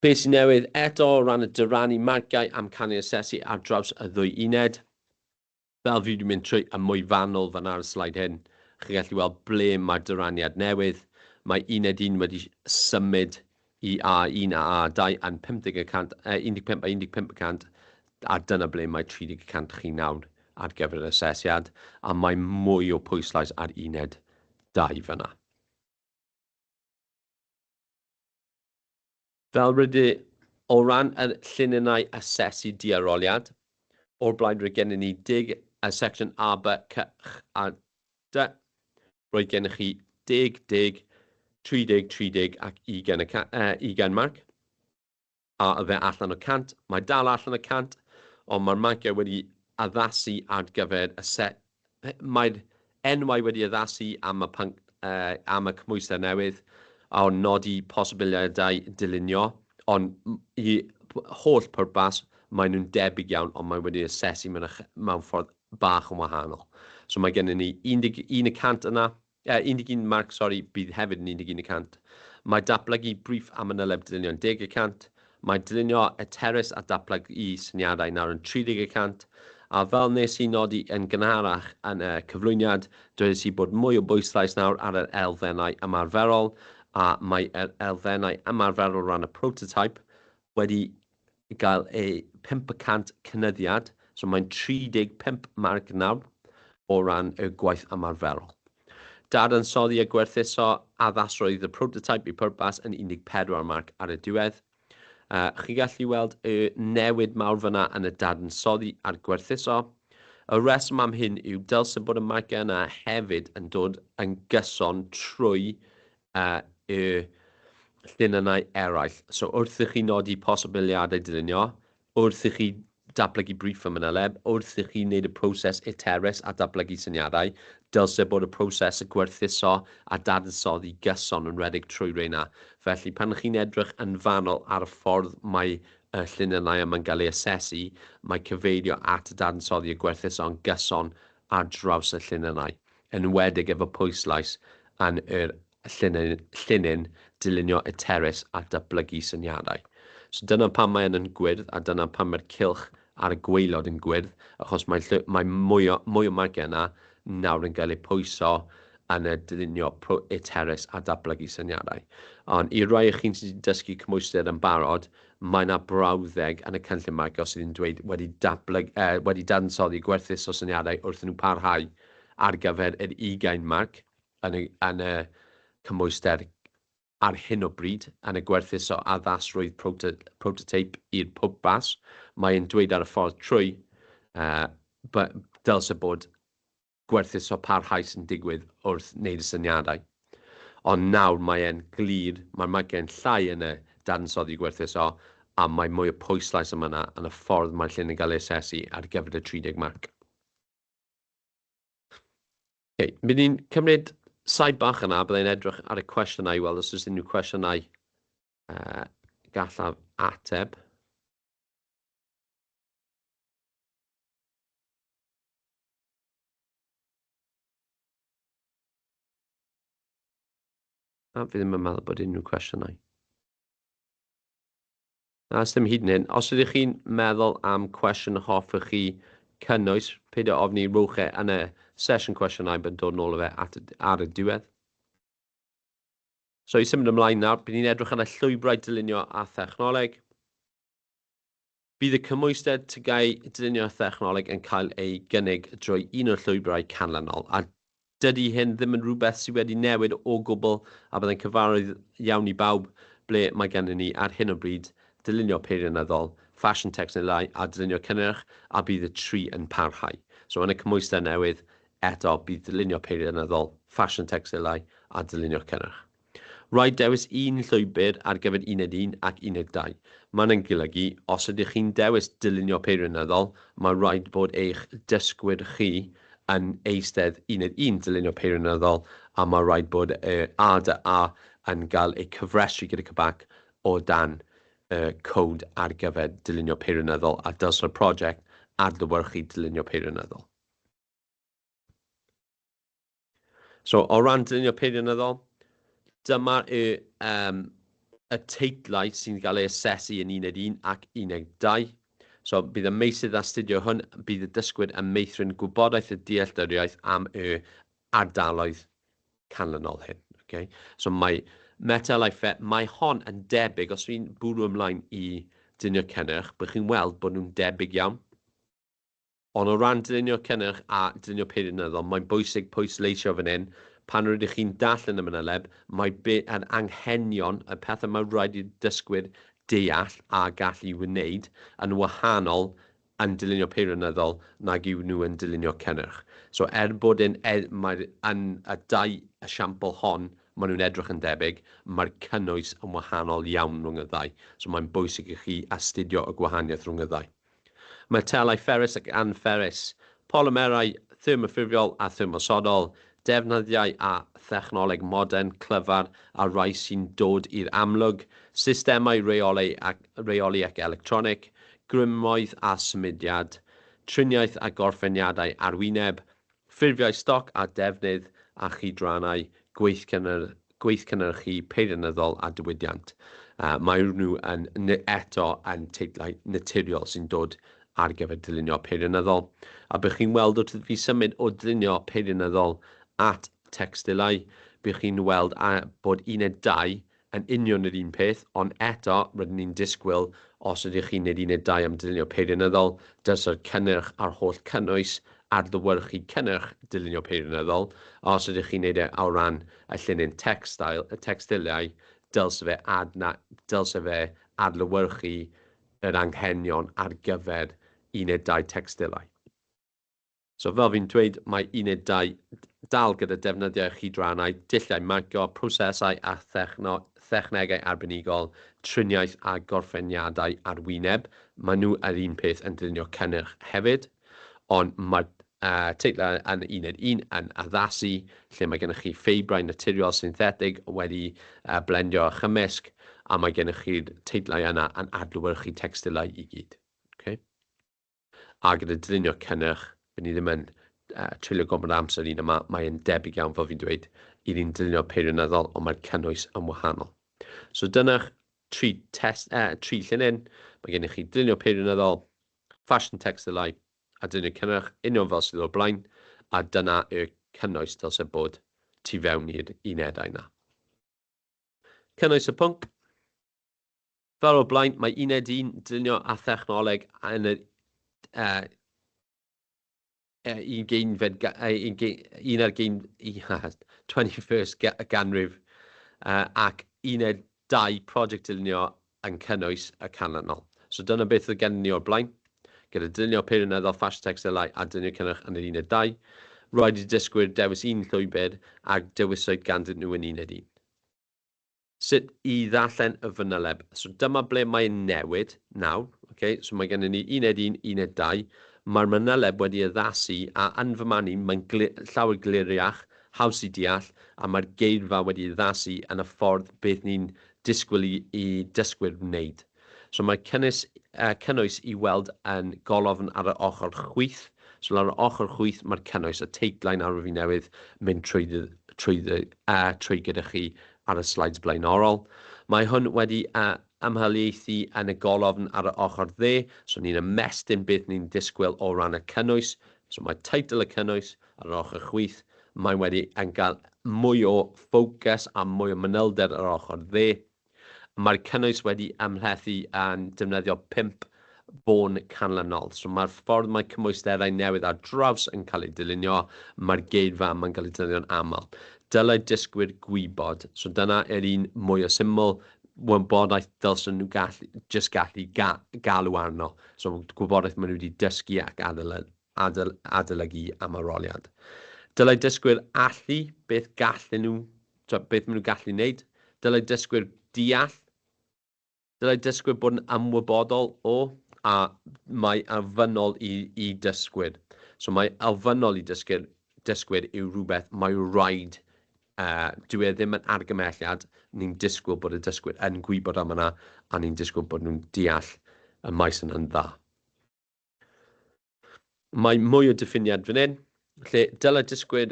Beth sy'n newydd eto o ran y dyrannu marciau amcanion asesu ar draws y ddwy uned. Fel fi wedi mynd trwy y mwy fanwl fan ar y slaid hyn, chi'n gallu weld ble mae'r dyraniad newydd. Mae uned 1 wedi symud i A1 a A2 yn 15%, 15 a 15%, a dyna ble mae 30% chi nawr ar gyfer y asesiad, a mae mwy o pwyslais ar uned 2 fyna. Fel rydw o ran y lluniau asesu diaroliad, o'r blaen roedd gennym ni section A, B, C, a D. Roedd gennych chi 10, 10, 30, 30 ac 20 marc. A fe allan o 100, mae dal allan o 100, ond mae'r marciau wedi addasu ar gyfer mae'r enwau wedi addasu am y cymwystau newydd, a nodi posibiliadau dylunio, ond i holl pwrpas maen nhw'n debyg iawn, ond mae wedi asesu mewn ffordd bach yn wahanol. So mae gennym ni 11% yna, 11 marc, bydd hefyd yn 11%. Mae datblygu briff am fanyleb dylunio'n 10%, mae dylunio y terys a datblygu syniadau nawr yn 30%, a fel nes i nodi yn gynharach yn y cyflwyniad, dweud i bod mwy o bwyslais nawr ar yr elfennau ymarferol, a mae yr elfennau ymarferol ran y prototype wedi gael ei 5% cynyddiad, so mae'n 35 marc nawr o ran y gwaith ymarferol. Dadansoddi a gwerthuso addasrwydd y prototype i pwrpas yn 14 marc ar y diwedd. Chi gallu weld y newid mawr fyna yn y dadansoddi a'r gwerthuso. Y reswm am hyn yw dylse bod y marcau yna hefyd yn dod yn gyson trwy y lluniau eraill. So wrth i chi nodi posibiliadau dylunio, wrth i chi datblygu briff y fanyleb, wrth i chi wneud y proses iterus a datblygu syniadau, dylse bod y proses y gwerthuso a dadansoddi gyson yn rhedeg trwy reina. Felly pan chi'n edrych yn fanol ar y ffordd mae y lluniau yma'n cael ei asesu, mae cyfeirio at y dadansoddi a gwerthuso yn gyson ar draws y lluniau, yn wedig efo pwyslais yn yr llunyn dylunio iterus a datblygu syniadau. So dyna pam mae yn gwyrdd a dyna pam mae'r cylch ar y gwaelod yn gwyrdd, achos mae mwy o marcau yna nawr yn cael eu pwyso yn y dylunio iterus a datblygu syniadau. Ond i rai chi'n sydd wedi dysgu cymwyster yn barod, mae yna brawddeg yn y cynllun marcio sydd yn dweud wedi dadansoddi gwerthus o syniadau wrth nhw parhau ar gyfer yr 20 marc yn y cymwyster ar hyn o bryd yn y gwerthus o addasrwydd prototype i'r pwrpas. Mae'n dweud ar y ffordd trwy, dylse bod gwerthus o parhaus yn digwydd wrth wneud y syniadau. Ond nawr mae'n glir, mae'r marcau'n llai yn y dadansoddi gwerthus o, a mae mwy o pwyslais yma yn y ffordd mae'r llun yn cael ei asesu ar gyfer y 30 marc. Bydd ni'n cymryd saib bach yna, byddai'n edrych ar y cwestiynau i weld os oes unrhyw cwestiynau gallaf ateb. A fi ddim yn meddwl bod unrhyw cwestiynau. Os ddim hyd yn hyn, os ydych chi'n meddwl am cwestiwn hoffech chi cynnwys, peidio ofni rwch yn y sesiwn cwestiynau bydd dod nôl o fe ar y diwedd. So i symud ymlaen nawr, bydd ni'n edrych ar y llwybrau dylunio a thechnoleg. Bydd y cymwyster TGAU Dylunio a thechnoleg yn cael ei gynnig drwy un o'r llwybrau canlynol, a dydy hyn ddim yn rhywbeth sydd wedi newid o gwbl, a byddai'n cyfarwydd iawn i bawb ble mae gennym ni ar hyn o bryd dylunio peirianyddol, ffasiwn tecnolegau a dylunio cynnyrch, a bydd y tri yn parhau. So yn y cymwyster newydd, eto bydd dylunio peirianyddol, ffasiwn tecnolegau a dylunio cynnyrch. Rhaid dewis un llwybr ar gyfer 11 ac 12. Mae'n golygu, os ydych chi'n dewis dylunio peirianyddol, mae rhaid bod eich dysgwyr chi yn eistedd 11 dylunio peirianyddol, a mae rhaid bod A yn cael ei cyfrestru gyda cybac o dan cod ar gyfer dylunio peirianyddol a dylse'r prosiect adlewyrchu dylunio peirianyddol. So, o ran dylunio peirianyddol, dyma y teitlau sy'n cael ei asesu yn 11 ac 12. So, bydd y meysydd astudio hwn, bydd y dysgwyr yn meithrin gwybodaeth y dealltwriaeth am y ardaloedd canlynol hyn. Okay? So, mae hon yn debyg, os fi'n bwrw ymlaen i dylunio cynnyrch, bydd chi'n weld bod nhw'n debyg iawn. Ond o ran dylunio cynnyrch a dylunio peirianyddol, mae'n bwysig pwysleisio fan hyn, pan rydych chi'n darllen y fanyleb, mae yn anghenion y pethau mae rhaid i'r dysgwyr deall a gallu wneud yn wahanol yn dylunio peirianyddol nag yw nhw yn dylunio cynnyrch. So bod yn y dau esiampl hon, maen nhw'n edrych yn debyg, mae'r cynnwys yn wahanol iawn rhwng y ddau. So mae'n bwysig i chi astudio y gwahaniaeth rhwng y ddau. Mae telau fferus ac anfferus, polymerau thermoffurfiol a thermosodol, defnyddiau a thechnoleg modern, clyfar a rai sy'n dod i'r amlwg, systemau reoli ac electronic, grymoedd a symudiad, triniaeth a gorffeniadau arwyneb, ffurfiau stoc a defnydd a chydrannau, gweithcynnyrch gweithcynhyrchu peirianyddol a diwydiant. Mae nhw eto yn teitlau naturiol sy'n dod ar gyfer dylunio peirianyddol. A byddwch chi'n weld wrth i fi symud o dylunio peirianyddol at textilau, byddwch chi'n weld bod 1.2 yn union yr un peth, ond eto rydyn ni'n disgwyl os ydych chi'n neud 1.2 am dylunio peirianyddol, dylse'r cynnyrch a'r holl cynnwys adlewyrchu cynnyrch dylunio peirianyddol. Os ydych chi'n neud e o ran y llinyn textilau, dylse fe adlewyrchu yr anghenion ar gyfer 1.2 textilau. So fel fi'n dweud, mae 1.2 dal gyda defnyddiau chydrannau, dulliau marcio, prosesau a thechnegau arbenigol, triniaeth a gorffeniadau arwyneb. Maen nhw yr un peth yn dylunio cynnyrch hefyd, ond mae'r teitlau yn 1.1 yn addasu, lle mae gennych chi ffeibrau naturiol synthetig wedi blendio a chymysg, a mae gennych chi'r teitlau yna yn adlewyrchu textilau i gyd. Okay? A gyda dylunio cynnyrch, bydd ni ddim yn treulio gormod amser un yma, mae'n debyg iawn fel fi'n dweud i'r un dylunio peirianyddol, ond mae'r cynnwys yn wahanol. So dyna'r tri llinyn, mae gennych chi dylunio peirianyddol, fashion textilau, a dylunio cynnyrch union fel sydd o'r blaen, a dyna y cynnwys dylse bod tu fewn i'r unedau yna. Cynnwys y pwnc. Fel o'r blaen, mae 1.1 dylunio a thechnoleg yn y 21st ganrif ac 1.2 prosiect dylunio yn cynnwys y canlynol. So dyna beth oedd gen ni o'r blaen, gyda dylunio peirianyddol, fashion textilau a dylunio cynnyrch yn yr 1.2. Roedd i disgwyl dewis un llwybr ac dewiswyd ganddyn nhw yn 1.1. Sut i ddarllen y fanyleb? So dyma ble mae'n newid nawr. Okay? So mae gennym ni 1.1, 1.2. Mae'r fanyleb wedi addasu a yn fy marn i mae'n llawer gliriach, haws i deall, a mae'r geirfa wedi addasu yn y ffordd beth ni'n disgwyl i dysgwyr wneud. So mae cynnwys i weld yn golofn ar y ochr chwith. So ar y ochr chwith mae'r cynnwys, y teitla'n ar y fi newydd, mynd trwy gyda chi ar y slides blaenorol. Mae hwn wedi ymhelaethu yn y golofn ar y ochr dde, so ni'n ymestyn beth ni'n disgwyl o ran y cynnwys. So mae teitl y cynnwys ar yr ochr chwith, mae wedi yn cael mwy o ffocws a mwy o manylder ar yr ochr dde. Mae'r cynnwys wedi ymhlethu yn defnyddio 5 bôn canlynol. So mae'r ffordd mae cymwysterau newydd ar draws yn cael ei dylunio, mae'r geirfa mae'n cael ei dylunio'n aml. Dylai dysgwyr gwybod. So dyna yr un mwy o syml, wybodaeth dylsyn nhw gallu galw arno. So gwybodaeth maen nhw wedi dysgu ac adolygu am aroliad. Dylai dysgwyr allu beth maen nhw gallu wneud. Dylai dysgwyr deall. Dylai dysgwyr bod yn ymwybodol o, a mae elfynol i dysgwyr. So mae elfynol i dysgwyr yw rhywbeth mae rhaid, dwi e ddim yn argymelliad, ni'n disgwyl bod y dysgwyr yn gwybod am yna, a ni'n disgwyl bod nhw'n deall y maes yna'n dda. Mae mwy o diffiniad fan hyn, lle dylai dysgwyr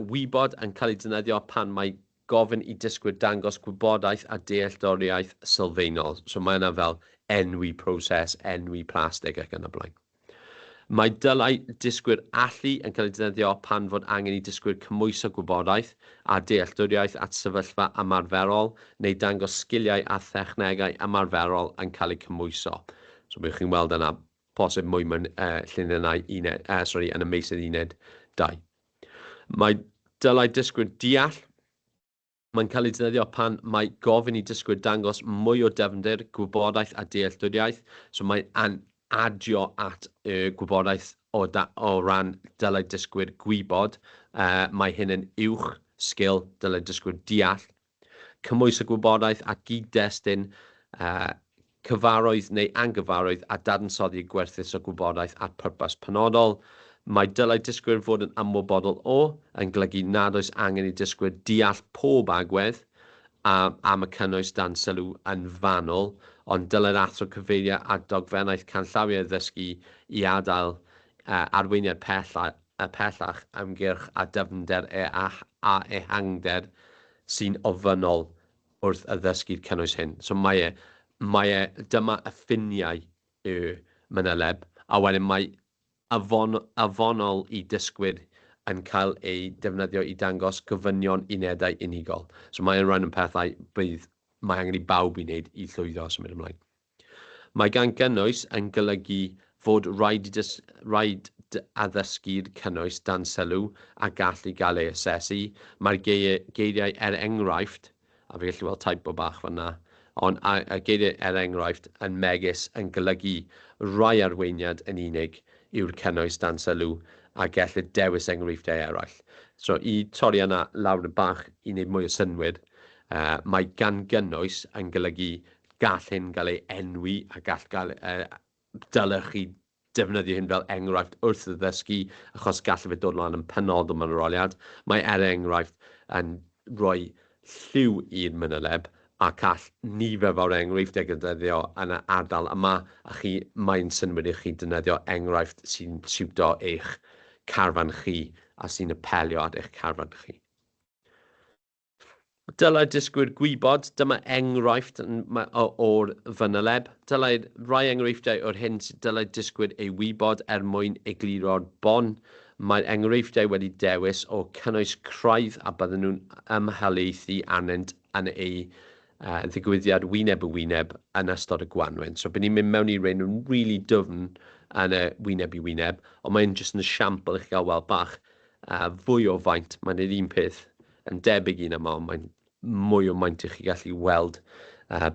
wybod yn cael ei defnyddio pan mae gofyn i dysgwyr dangos gwybodaeth a dealltwriaeth sylfaenol. So mae yna fel enwi proses, enwi plastig ac yn y blaen. Mae dylai dysgwyr allu yn cael ei defnyddio pan fod angen i dysgwyr cymwyso gwybodaeth a dealltwriaeth at sefyllfa ymarferol neu dangos sgiliau a thechnegau ymarferol yn cael eu cymwyso. So byddwch chi'n weld yna posib mwy mewn llinynau yn y meysydd 1.2. Mae dylai dysgwyr deall. Mae'n cael ei defnyddio pan mae gofyn i dysgwyr dangos mwy o defnydd gwybodaeth a dealltwriaeth. So mae'n adio at gwybodaeth o ran dylai dysgwyr gwybod. Mae hyn yn uwch sgil dylai dysgwyr deall. Cymwys y gwybodaeth a gyd-destun cyfarwydd neu angyfarwydd a dadansoddi gwerthus o gwybodaeth at pwrpas penodol. Mae dylai dysgwyr fod yn ymwybodol o, yn golygu nad oes angen i dysgwyr deall pob agwedd am y cynnwys dan sylw yn fanwl, ond dylai'r athro cyfeirio at dogfennaeth canllawiau ddysgu i adael arweiniad pellach ymgyrch a dyfnder a ehangder sy'n ofynnol wrth addysgu'r cynnwys hyn. So dyma y ffiniau y Fanyleb, a wedyn mae afonnol i dysgwyr yn cael ei defnyddio i dangos gofynion unedau unigol. So mae'n rhan yn pethau bydd mae angen i bawb i wneud i llwyddo symud ymlaen. Mae gan gynnwys yn golygu fod rhaid addysgu'r cynnwys dan sylw a gallu gael ei asesu. Mae'r geiriau enghraifft, a fi gallu weld typo bach fan'na, ond y geiriau enghraifft yn megis yn golygu rai arweiniad yn unig yw'r cynnwys dan sylw a gellir dewis enghreifftiau eraill. So i torri yna lawr y bach i wneud mwy o synnwyr, mae gan gynnwys yn golygu gall hyn gael ei enwi a dylech chi defnyddio hyn fel enghraifft wrth addysgu achos gall fe dod lan yn penodol mewn aroliad. Mae enghraifft yn rhoi lliw i'r Fanyleb a gall nifer fawr enghreifftiau defnyddio yn y ardal yma a mae'n synnwyr i chi defnyddio enghraifft sy'n siwto eich carfan chi a sy'n apelio at eich carfan chi. Dylai dysgwyr gwybod, dyma enghraifft o'r Fanyleb. Dylai rai enghreifftiau o'r hyn sydd dylai dysgwyr ei wybod mwyn egluro'r bon. Mae'r enghreifftiau wedi dewis o cynnwys craidd a bydden nhw'n ymhelaethu arnynt yn ei ddigwyddiad wyneb y wyneb yn ystod y Gwanwyn. So bydd ni'n mynd mewn i rein yn rili dwfn yn y wyneb i wyneb, ond mae'n jyst yn esiampl i chi gael weld bach fwy o faint. Mae'n un peth yn debyg un yma, ond mae'n mwy o maint i chi gallu weld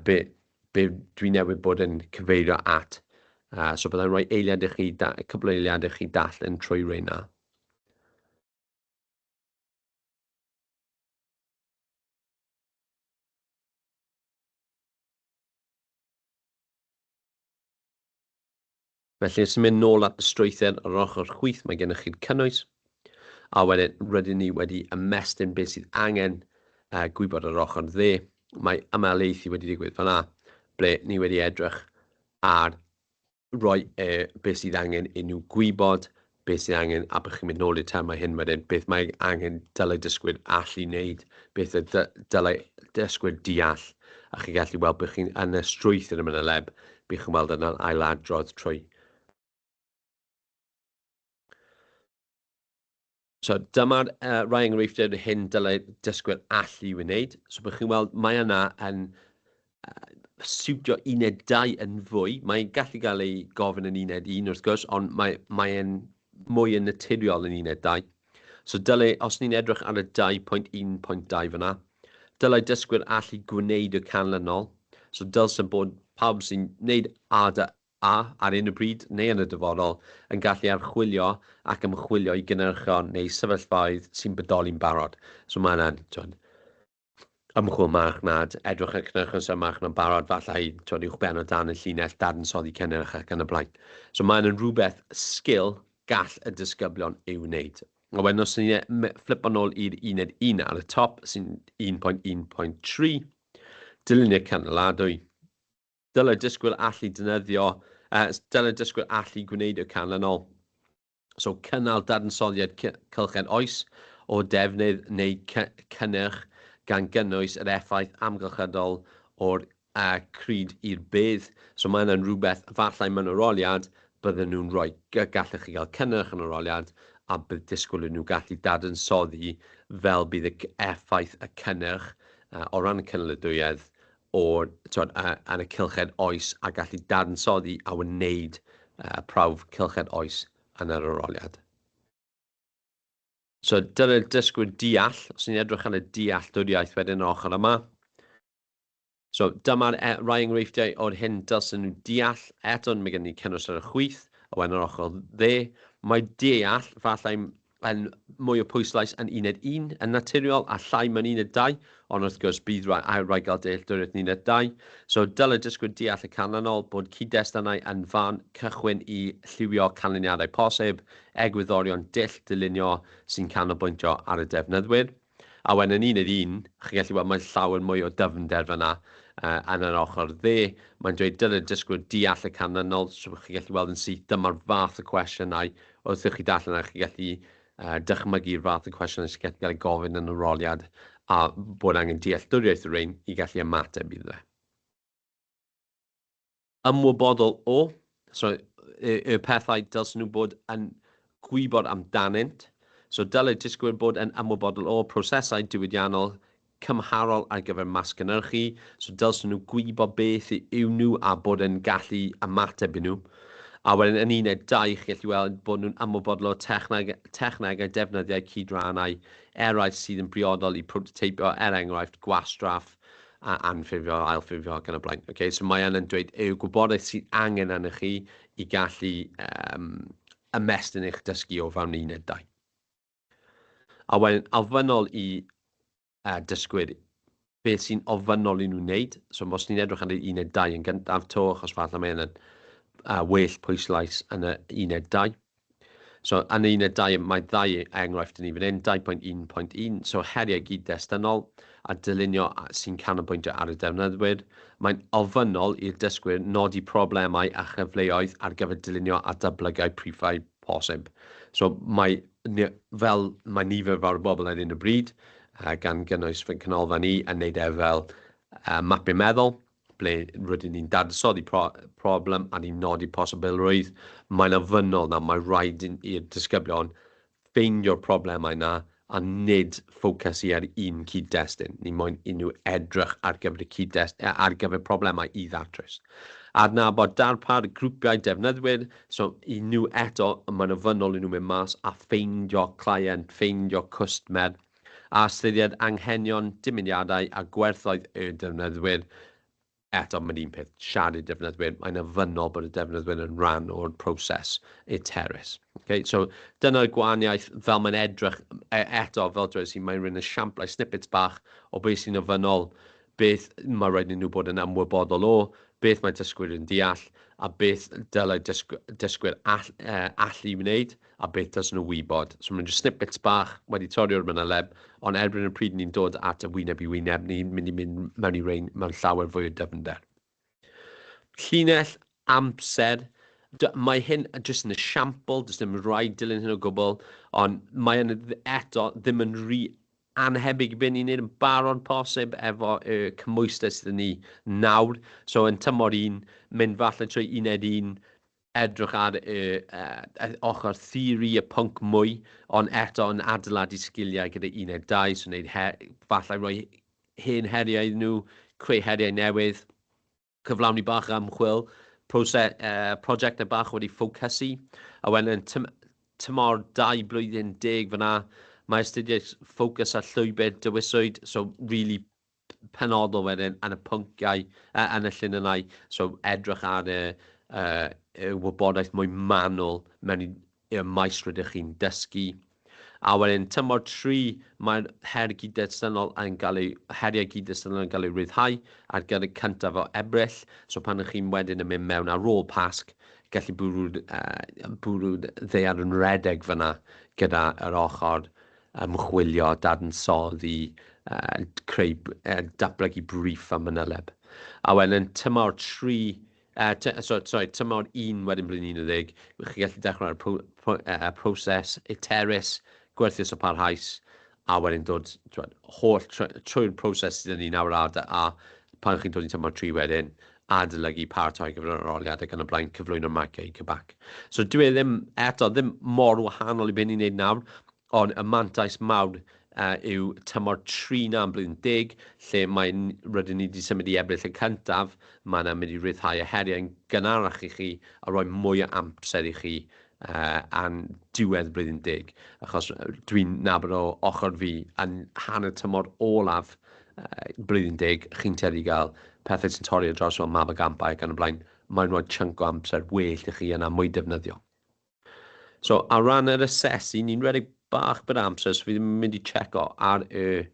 be dwi newydd bod yn cyfeirio at. So byddai'n rhoi cwbl o eiliad i chi darllen trwy reina. Felly, os ymwneud nôl at y strwythur ar ochr chwith, mae gennych chi'r cynnwys, a wedyn rydyn ni wedi ymestyn beth sydd angen gwybod ar ochr dde. Mae ymhelaethu wedi digwydd fan'na, ble ni wedi edrych ar roi beth sydd angen i nhw gwybod, beth sydd angen, a bych chi'n mynd nôl i'r termau hyn wedyn, beth mae angen dylai dysgwyr allu wneud, beth dylai dysgwyr deall, a chi gallu weld bych chi'n yn y strwythur y Fanyleb, bych chi'n weld yna'n ailadrodd trwy. So dyma'r rai enghreifftiau hyn dylai dysgwyr allu wneud. So bych chi'n weld mae yna yn siwtio uned 2 yn fwy. Mae'n gallu gael ei gofyn yn uned 1 wrth gwrs, ond mae'n mwy yn naturiol yn uned 2. So dylai, os ni'n edrych ar y 2.1.2 fyna, dylai dysgwyr allu gwneud y canlynol. So dylsyn bod pawb sy'n gwneud A ar un y bryd neu yn y dyfodol yn gallu archwilio ac ymchwilio i gynhyrchion neu sefyllfaoedd sy'n bodoli'n barod. So mae yna'n ymchwil marchnad, edrych ar cynhyrchion sy'n marchnad barod, falle uwch ben o dan y llinell dadansoddi cynnyrch ac yn y blaen. So mae yna'n rhywbeth sgil gall y disgyblion i'w wneud. A wedyn os ni'n flipo nôl i'r uned 1 ar y top sy'n 1.1.3, dylunio canoladwy. Dylai dysgwyr allu gwneud y canlynol. So cynnal dadansoddiad cylched oes o defnydd neu cynnyrch gan gynnwys yr effaith amgylchedol o'r cryd i'r bedd. So mae yna'n rhywbeth, falle mewn aroliad, bydden nhw'n rhoi, gallech chi gael cynnyrch yn aroliad, a bydd disgwyl nhw gallu dadansoddi fel bydd y effaith y cynnyrch o ran y cynnaldwyedd yn y cylched oes a gallu dadansoddi a wneud prawf cylched oes yn yr aroliad. So dyna'r dysgwyr deall, os ni'n edrych ar y dealltwriaeth wedyn yr ochr yma. So dyma'r rai enghreifftiau o'r hyn dylsyn nhw deall, eto mae gen ni cynnwys ar y chwith, a wedyn yr ochr dde. Mae deall falle yn mwy o pwyslais yn uned 1 yn naturiol a llai mewn uned 2, ond wrth gwrs bydd rai gael dealltwriaeth yn uned 2. So dylai dysgwyr deall y canlynol bod cyd-destynau yn fan cychwyn i lliwio canlyniadau posib, egwyddorion dylunio sy'n canolbwyntio ar y defnyddwyr. A wedyn yn uned 1, chi'n gallu weld mae llawer mwy o dyfnder fyna yn yr ochr dde. Mae'n dweud dylai dysgwyr deall y canlynol, so chi'n gallu weld yn syth dyma'r fath y cwestiynau wrth i chi darllen a chi'n gallu dychmygu'r fath y cwestiynau sy'n gallu gael ei gofyn yn yr aroliad a bod angen dealltwriaeth y rhain i gallu ymateb iddo fe. Ymwybodol o, so y pethau dylsyn nhw bod yn gwybod amdanynt. So dylai disgwyl bod yn ymwybodol o prosesau diwydiannol cymharol ar gyfer masgynyrchu. So dylsyn nhw gwybod beth yw nhw a bod yn gallu ymateb i nhw. A wedyn yn uned 2, chi gallu weld bod nhw'n ymwybodol o technegau defnyddiau cydrannau eraill sydd yn briodol i prototeipio enghraifft gwastraff a anffurfio, ailffurfio ac yn y blaen. Okay, so mae yn dweud yw gwybodaeth sydd angen arnych chi i gallu ymestyn eich dysgu o fewn uned 2. A wedyn ofynnol i dysgwyr beth sy'n ofynnol i nhw wneud. So os ni'n edrych ar uned 2 yn gyntaf to, achos falle mae yn well pwyslais yn y uned 2. So yn y uned 2 mae 2 enghraifft yn ni fan hyn, 2.1.1. So heriau gyd-destynol a dylunio sy'n canolbwyntio ar y defnyddwyr. Mae'n ofynnol i'r dysgwyr nodi problemau a chyfleoedd ar gyfer dylunio a dablygau priffau posib. So mae nifer fawr o bobl ar un y bryd, gan gynnwys fy canolfan ni yn neud fel mapu meddwl, ble rydyn ni'n dadansoddi problem a ni'n nodi posibilrwydd. Mae'n ofynnol na mae rhaid i'r disgyblion ffeindio'r problemau yna a nid ffocysu ar un cyd-destun. Ni moyn unrhyw edrych ar gyfer problemau i ddatrys. Adnabod darpar grwpiau defnyddwyr, so i nhw eto mae'n ofynnol i nhw mynd mas a ffeindio client, ffeindio cwstmer, a astudiad anghenion, dymuniadau a gwerthoedd y defnyddwyr. Eto, mae'n un peth, siarad defnyddwyr, mae'n ofynnol bod y defnyddwyr yn rhan o'r proses iterus. Okay, so dyna'r gwahaniaeth fel mae'n edrych eto, fel dweud sy'n mae'n rhywun yn siamplau snippets bach o beth sy'n ofynnol, beth mae rhaid i nhw bod yn ymwybodol o, beth mae dysgwyr yn deall, a beth dylai dysgwyr allu wneud, a beth dylsyn nhw wybod. So mae'n just snippets bach wedi torrio'r fanyleb, ond erbyn y pryd ni'n dod at y wyneb i wyneb, ni'n mynd i mynd mewn i rein mewn llawer fwy o dyfnder. Llinell, amser, mae hyn jyst yn esiampl, does ddim rhaid dilyn hyn o gwbl, ond mae yn eto ddim yn anhebyg byd ni'n neud yn barod posib efo cymwystau sydd ni nawr. So yn tymor 1, mynd falle trwy uned 1, edrych ar ochr theori y pwnc mwy, ond eto yn adeiladu sgiliau gyda uned 2, so wneud falle rhoi hen heriau iddyn nhw, creu heriau newydd, cyflawni bach ymchwil, prosiectau bach wedi ffocysu, a wedyn tymor 2 blwyddyn 10 fyna, mae astudiaeth ffocws ar llwybr dywiswyd, so really penodol wedyn yn y pwnciau, yn y llinynau, so edrych ar y wybodaeth mwy manwl mewn i'r maes rydych chi'n dysgu. A wedyn tymor 3, mae'r heriau gyd-destynol yn cael ei ryddhau ar gyfer cyntaf o Ebrill, so pan ych chi'n wedyn yn mynd mewn ar ôl Pasg, gallu bwrw ddaear yn redeg fyna gyda yr ochr ymchwilio, dadansoddi, creu, datblygu briff am fanyleb. A wedyn tymor 3, tymor 1 wedyn blwyddyn 11, chi gallu dechrau ar proses iterus, gwerthu o parhaus, a wedyn dod holl trwy'r proses sydd ni nawr a pan chi'n dod i tymor 3 wedyn, adolygu paratoi gyfer yr aroliad ac yn y blaen cyflwyno'r marciau i Cybac. So dwi ddim mor wahanol i beth ni'n neud nawr, ond y mantais mawr yw tymor 3 na yn blwyddyn 10, lle rydyn ni wedi symud i Ebrill y cyntaf, mae'n mynd i ryddhau y heriau'n gynharach i chi a rhoi mwy o amser i chi a'n diwedd blwyddyn 10. Achos dwi'n nabod o ochr fi yn hanner tymor olaf blwyddyn 10, chi'n tueddu i gael pethau sy'n torri dros fel mab a gampau ac yn y blaen. Mae'n rhoi chunk o amser well i chi yna mwy defnyddio. So, ar ran yr asesu, ni'n redig bach bydd amser, so fi ddim yn mynd i checo ar y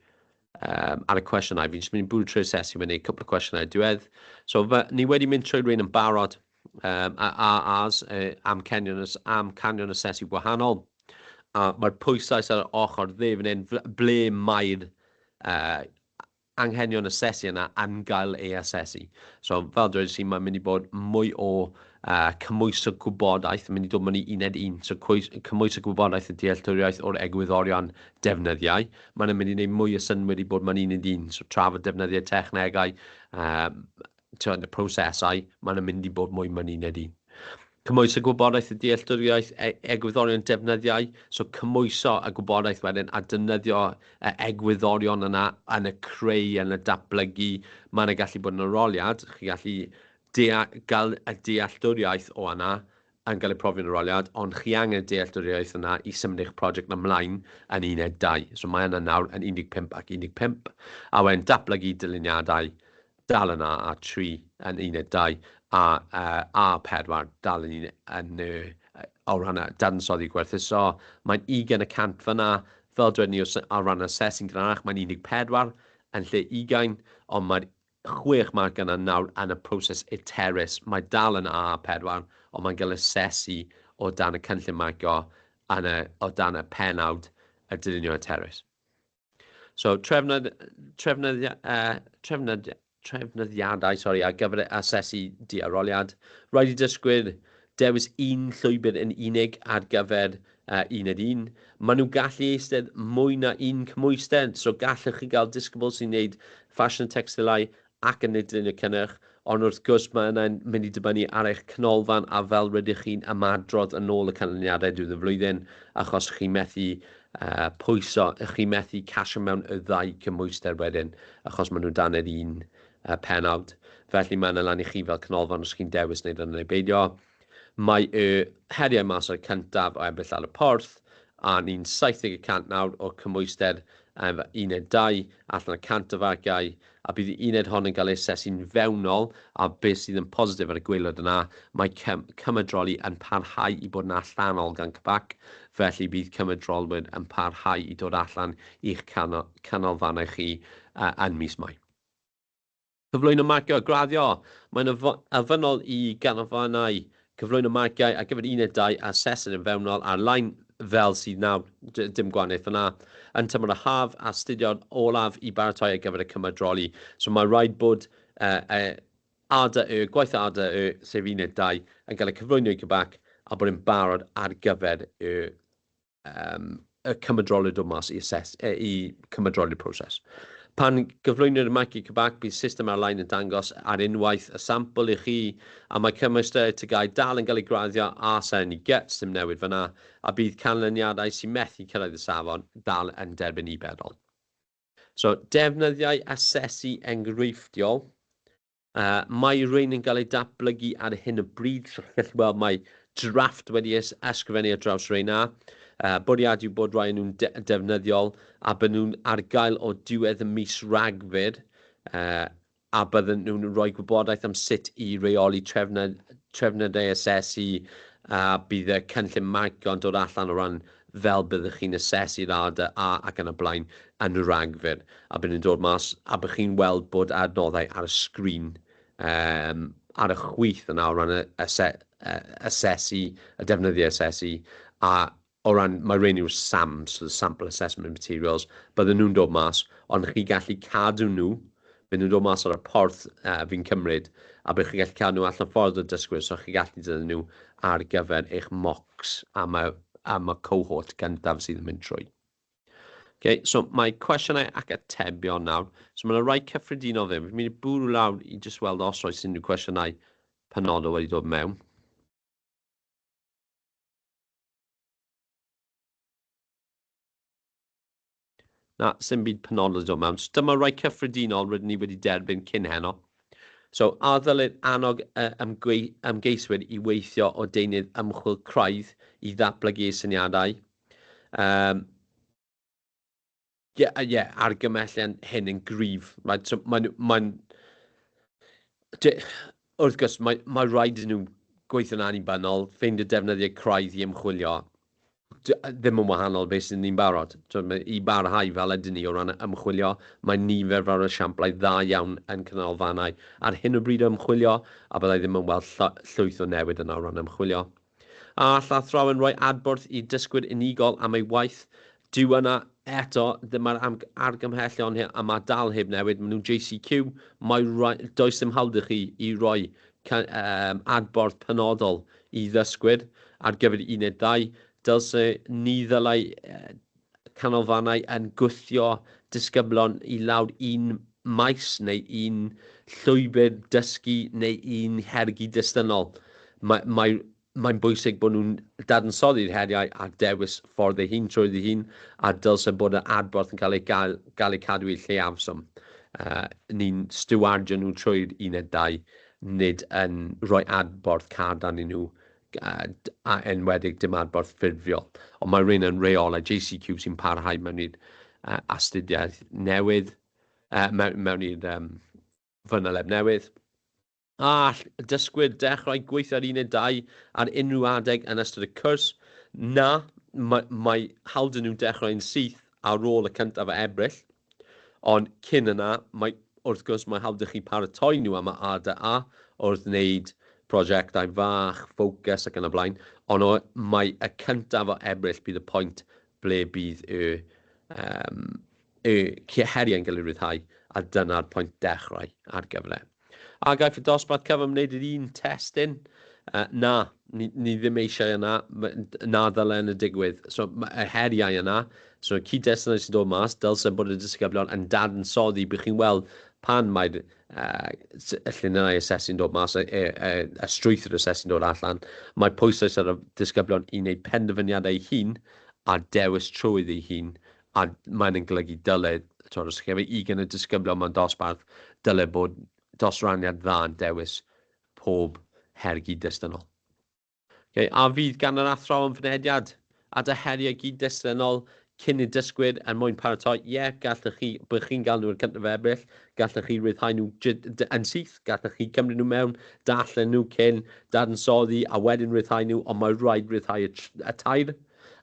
cwestiynau. Fi'n mynd i bwrw trwy asesu, mae'n gwneud cwpl o cwestiynau diwedd. So, ni wedi mynd trwy rhain yn barod am canion asesu gwahanol. Mae'r pwyslais ar ochr dde fan hyn, ble mae'r anghenion asesu yna yn gael ei asesu. So, fel dweud si, mae'n mynd i bod mwy o cymwys o gwybodaeth yn mynd i dod mewn i uned un. So cymwys o gwybodaeth y dealltwriaeth o'r egwyddorion defnyddiau. Mae'n mynd i wneud mwy o synnwyr i bod mewn uned un. So trafod defnyddiau technegau, y prosesau, mae'n mynd i bod mwy mewn uned un. Cymwyso gwybodaeth y dealltwriaeth egwyddorion defnyddiau, so cymwyso y gwybodaeth wedyn a defnyddio egwyddorion yna yn y creu, yn y datblygu. Mae'n gallu bod yn aroliad, chi gallu gael y dealltwriaeth o yna yn cael ei profi yn aroliad, ond chi angen y dealltwriaeth yna i symud eich prosiect ymlaen yn uned 2. So mae yna nawr yn 15 ac 15, a wedyn datblygu dyluniadau dal yna a 3 yn uned 2. A 4 dal yn o ran dadansoddi gwerthuso. Mae'n 20% fyna, fel dweud ni o ran asesu'n granach, mae'n 14 yn lle 20, ond mae'r 6 yna nawr yn y proses iterus. Mae dal yn A4, ond mae'n cael asesu o dan y cynllun marcio o dan y penawd y dylunio iterus. So trefnyddiadau ar gyfer asesu di-aroliad. Rhaid i dysgwyr dewis un llwybr yn unig ar gyfer uned 1. Maen nhw gallu eistedd mwy na un cymwysted, so gallwch chi gael disgybl sy'n gwneud ffasiwn textilau ac yn neud dylunio cynnyrch, ond wrth gwrs mae yna'n mynd i dibynnu ar eich canolfan a fel rydych chi'n ymadrodd yn ôl y canlyniadau diwedd y flwyddyn, achos chi methu pwyso, chi methu casio mewn y 2 cymwystedd wedyn, achos maen nhw dan yr un penawd. Felly mae'n ylan i chi fel canolfan os chi'n dewis wneud yn ei beidio. Mae y heriau mas o'r cyntaf o ebell ar y porth, a ni'n 70% nawr o cymwysted uned 2 allan y 100 o farciau, a bydd uned hon yn cael ei asesu'n fewnol, a beth sydd yn positif ar y gwaelod yna, mae cymydroli yn parhau i bod yn allanol gan CBAC, felly bydd cymydrolwyr yn parhau i dod allan i'ch canolfannau chi yn mis Mai. Cyflwyno marcio a graddio. Mae'n ofynol i ganolfannau cyflwyno marciau ar gyfer uned 2 a asesu'n fewnol ar-lein fel sydd nawr, dim gwahaniaeth yna, yn tymor y haf a astudio olaf i baratoi ar gyfer y cymydroli. So mae rhaid bod gwaith ADY, sef uned 2, yn cael ei cyflwyno i CBAC a bod yn barod ar gyfer y cymydroli dod mas i cymydroli'r proses. Pan gyflwynir y marci CBAC, bydd system ar-lein yn dangos ar unwaith y sampl i chi, a mae cymwystau TGAU dal yn cael ei graddio a sa'n i get dim newid fyna, a bydd canlyniadau sy'n methu cyrraedd y safon dal yn derbyn i bedol. So, defnyddiau asesu enghreifftiol. Mae rhain yn cael ei datblygu ar hyn o bryd, so chi'n gallu weld mae drafft wedi ysgrifennu ar draws rheina. Bwriad yw bod rhain nhw'n defnyddiol a byd nhw'n ar gael o diwedd y mis Rhagfyr a bydden nhw'n rhoi gwybodaeth am sut i reoli trefnydau asesu a bydd y cynllun marcio yn dod allan o ran fel byddwch chi'n asesu'r ADY ac yn y blaen yn Rhagfyr, a bydd nhw'n dod mas a bydd chi'n weld bod adnoddau ar y sgrin ar y chwith yna o ran asesu, y defnyddiau asesu, a o ran, mae rhain yw'r SAMs, so Sample Assessment Materials, bydden nhw'n dod mas, ond chi gallu cadw nhw, bydd nhw'n dod mas ar y porth fi'n cymryd, a bydd chi gallu cadw nhw allan ffordd o dysgwyr, so chi gallu dod nhw ar gyfer eich mocks am y cohort gyntaf sydd yn mynd trwy. Okay, so mae cwestiynau ac atebion nawr. So mae yna rai cyffredinol ddim. Fi'n mynd i bwrw lawr i jyst weld os oes unrhyw cwestiynau penodol wedi dod mewn. Na, sy'n byd penodol dod mewn. So, dyma rai cyffredinol rydyn ni wedi derbyn cyn heno. So, a ddylid annog ymgeiswyr i weithio o deunydd ymchwil craidd i ddatblygu syniadau. Argymhellion hyn yn gryf. Right? So, wrth gwrs, mae rhaid nhw gweithio'n annibynnol, ffeindio defnyddio craidd i ymchwilio. Ddim yn wahanol beth sy'n ni'n barod. I barhau fel ydyn ni o ran ymchwilio, mae nifer fawr o siamplau dda iawn yn canolfannau ar hyn o bryd o ymchwilio, a byddai ddim yn weld llwyth o newid yna o ran ymchwilio. A llathraw yn rhoi adborth i dysgwyr unigol am ei waith. Dyw yna eto, dyma'r argymhellion a mae dal heb newid, maen nhw'n JCQ, does dim hawdd i chi i roi adborth penodol i ddysgwyr ar gyfer 1-2. Dylse ni ddylai canolfannau yn gwthio disgyblion i lawr un maes neu un llwybr dysgu neu un hergi dystynol. Mae'n bwysig bod nhw'n dadansoddi'r heriau a dewis ffordd eu hun trwy'r hun, a dylse bod y adborth yn cael ei cadw i lleiafswm. Ni'n stiwardio nhw trwy'r 1-2, nid yn rhoi adborth cadarn i nhw, a enwedig dim adborth ffurfiol. Ond mae rhywun yn reol a JCQ sy'n parhau mewn i'r astudiaeth newydd, mewn i'r fanyleb newydd. A dysgwyr dechrau gweithio ar 1-2 ar unrhyw adeg yn ystod y cwrs. Na, mae hawl dyn nhw dechrau yn syth ar ôl y cyntaf o Ebrill. Ond cyn yna, wrth gwrs mae hawl dych chi paratoi nhw am y ADA wrth wneud prosiectau fach, ffocus ac yn y blaen. Ond mae y cyntaf o Ebrill bydd y pwynt ble bydd y heriau'n cael ei ryddhau, a dyna'r pwynt dechrau ar gyfer. A gaiff y dosbarth cyfan wneud yr un testyn? Na, ni ddim eisiau yna, na ddyle yn y digwydd. So y heriau yna, so cyd-destynau sy'n dod mas, dylse bod y disgyblion yn dadansoddi, bydd chi'n weld pan mae'r lluniau asesu'n dod mas, y strwythur asesu'n dod allan, mae pwysau ar y disgyblion i wneud penderfyniadau eu hun a dewis trwydd eu hun, a mae'n golygu dyle, os chi efo 20 y disgyblion mewn dosbarth, dyle bod dosraniad dda yn dewis pob hergi dystynol. Okay, a fydd gan yr athrawon fynediad a dy heriau gyd-dystynol cyn i dysgwyr er mwyn paratoi, gallwch chi, bydd chi'n gael nhw'r cyntaf Ebrill, gallwch chi ryddhau nhw yn syth, gallwch chi cymryd nhw mewn, darllen nhw cyn, dadansoddi, a wedyn ryddhau nhw, ond mae rhaid ryddhau y tair,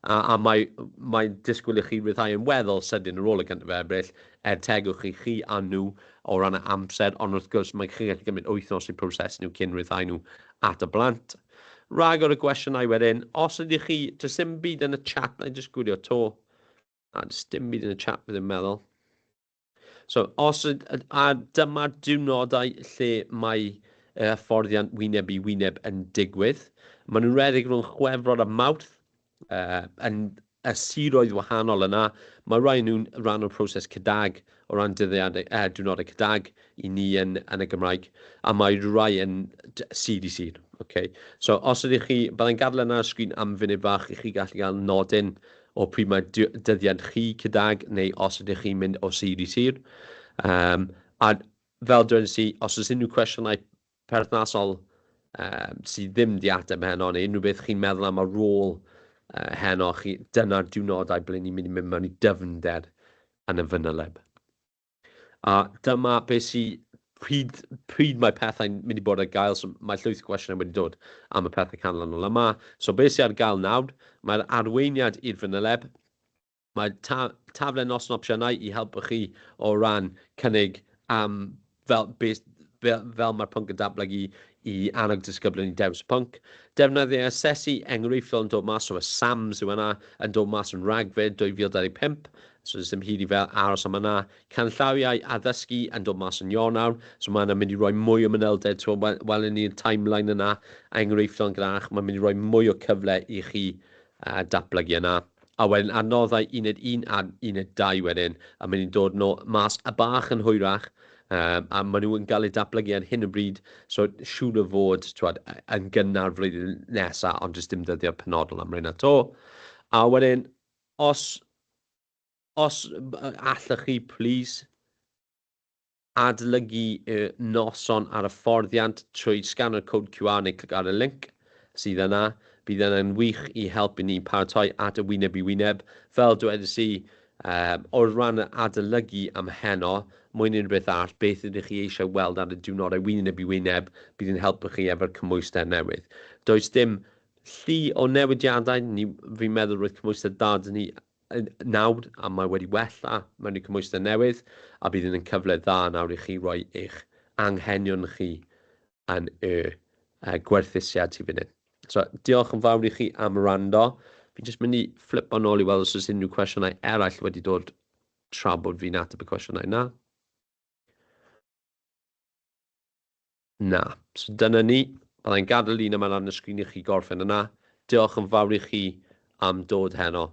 a mae disgwyl i chi ryddhau yn weddol sydyn ar ôl y cyntaf Ebrill, tegwch chi a nhw o ran y amser, ond wrth gwrs mae chi'n gallu gymryd wythnos i proses nhw cyn ryddhau nhw at y blant. Rhag o'r gwestiynau wedyn, os ydych chi, does dim byd yn y chat, na i jyst gwylio to, does dim byd yn y chat bydd yn meddwl. So, a dyma'r diwrnodau lle mae hyfforddiant wyneb i wyneb yn digwydd. Maen nhw'n redeg rhwng Chwefror a Mawrth, yn y siroedd wahanol yna. Mae rai nhw'n rhan o'r proses cydag o ran diwrnodau cydag i ni yn y Gymraeg, a mae rai yn sydd i sydd. Okay. So, os ydych chi, byddai'n gadael yna ar sgrin am funud fach i chi gallu gael nodyn o pryd mae dyddiad chi cydag, neu os ydych chi'n mynd o sir i sir. A fel dweud si, os oes unrhyw cwestiynau perthnasol sydd ddim di ateb heno, neu unrhyw beth chi'n meddwl am ar ôl heno, dyna'r diwrnodau ble ni'n mynd i mynd mewn i dyfnder yn y fanyleb. A dyma beth sy'n pryd mae pethau'n mynd i bod ar gael, so mae llwyth gwestiynau wedi dod am y pethau canlynol yma. So beth sy'n ar gael nawr, mae'r arweiniad i'r fanyleb, mae taflen os yn opsiynau i helpu chi o ran cynnig fel mae'r pwnc yn datblygu i annog disgyblion i dewis y pwnc. Defnyddio asesu enghreiffol yn dod mas, so y SAMs yw yna, yn dod mas yn Rhagfyr 2025, so does dim hyd i fel aros am yna. Canllawiau addysgu yn dod mas yn Ionawr, so mae yna'n mynd i roi mwy o manylder, welyn ni'r timeline yna, enghreiffol yn granach, mae'n mynd i roi mwy o cyfle i chi datblygu yna. A wedyn adnoddau 1-1 a 1-2 wedyn, a mynd i dod mas y bach yn hwyrach, a maen nhw yn cael eu datblygu ar hyn o bryd, so siŵr o fod yn gynnar flwyddyn nesaf, ond jyst dim dyddiau penodol am rhain ato. A wedyn, os allwch chi, please, adolygu y noson ar y fforddiant trwy scanner code QR neu clic ar y link sydd yna. Bydd yna'n wych i helpu ni paratoi at y wyneb i wyneb. Fel dwedais i, o ran y adolygu am heno, mwyn unrhyw beth arall, beth ydych chi eisiau weld ar y diwrnodau wyneb i wyneb, bydd yn helpu chi efo'r cymwystau newydd. Does dim llu o newidiadau, fi'n meddwl roedd cymwystau dad ni nawr, a mae wedi wella mewn i cymwystau newydd, a bydd yn cyfle dda nawr i chi roi eich anghenion chi yn y gwerthusiad sy'n fynd. So, diolch yn fawr i chi am rando. Fi'n jyst mynd i flip o'n ôl i weld os oes unrhyw cwestiynau eraill wedi dod tra bod fi'n ateb y cwestiynau yna. Na. So dyna ni. Byddai'n gadael un yma lan y sgrin i chi gorffen yna. Diolch yn fawr i chi am dod heno.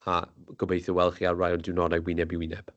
A gobeithio weld chi ar rai o'r diwrnodau wyneb i wyneb.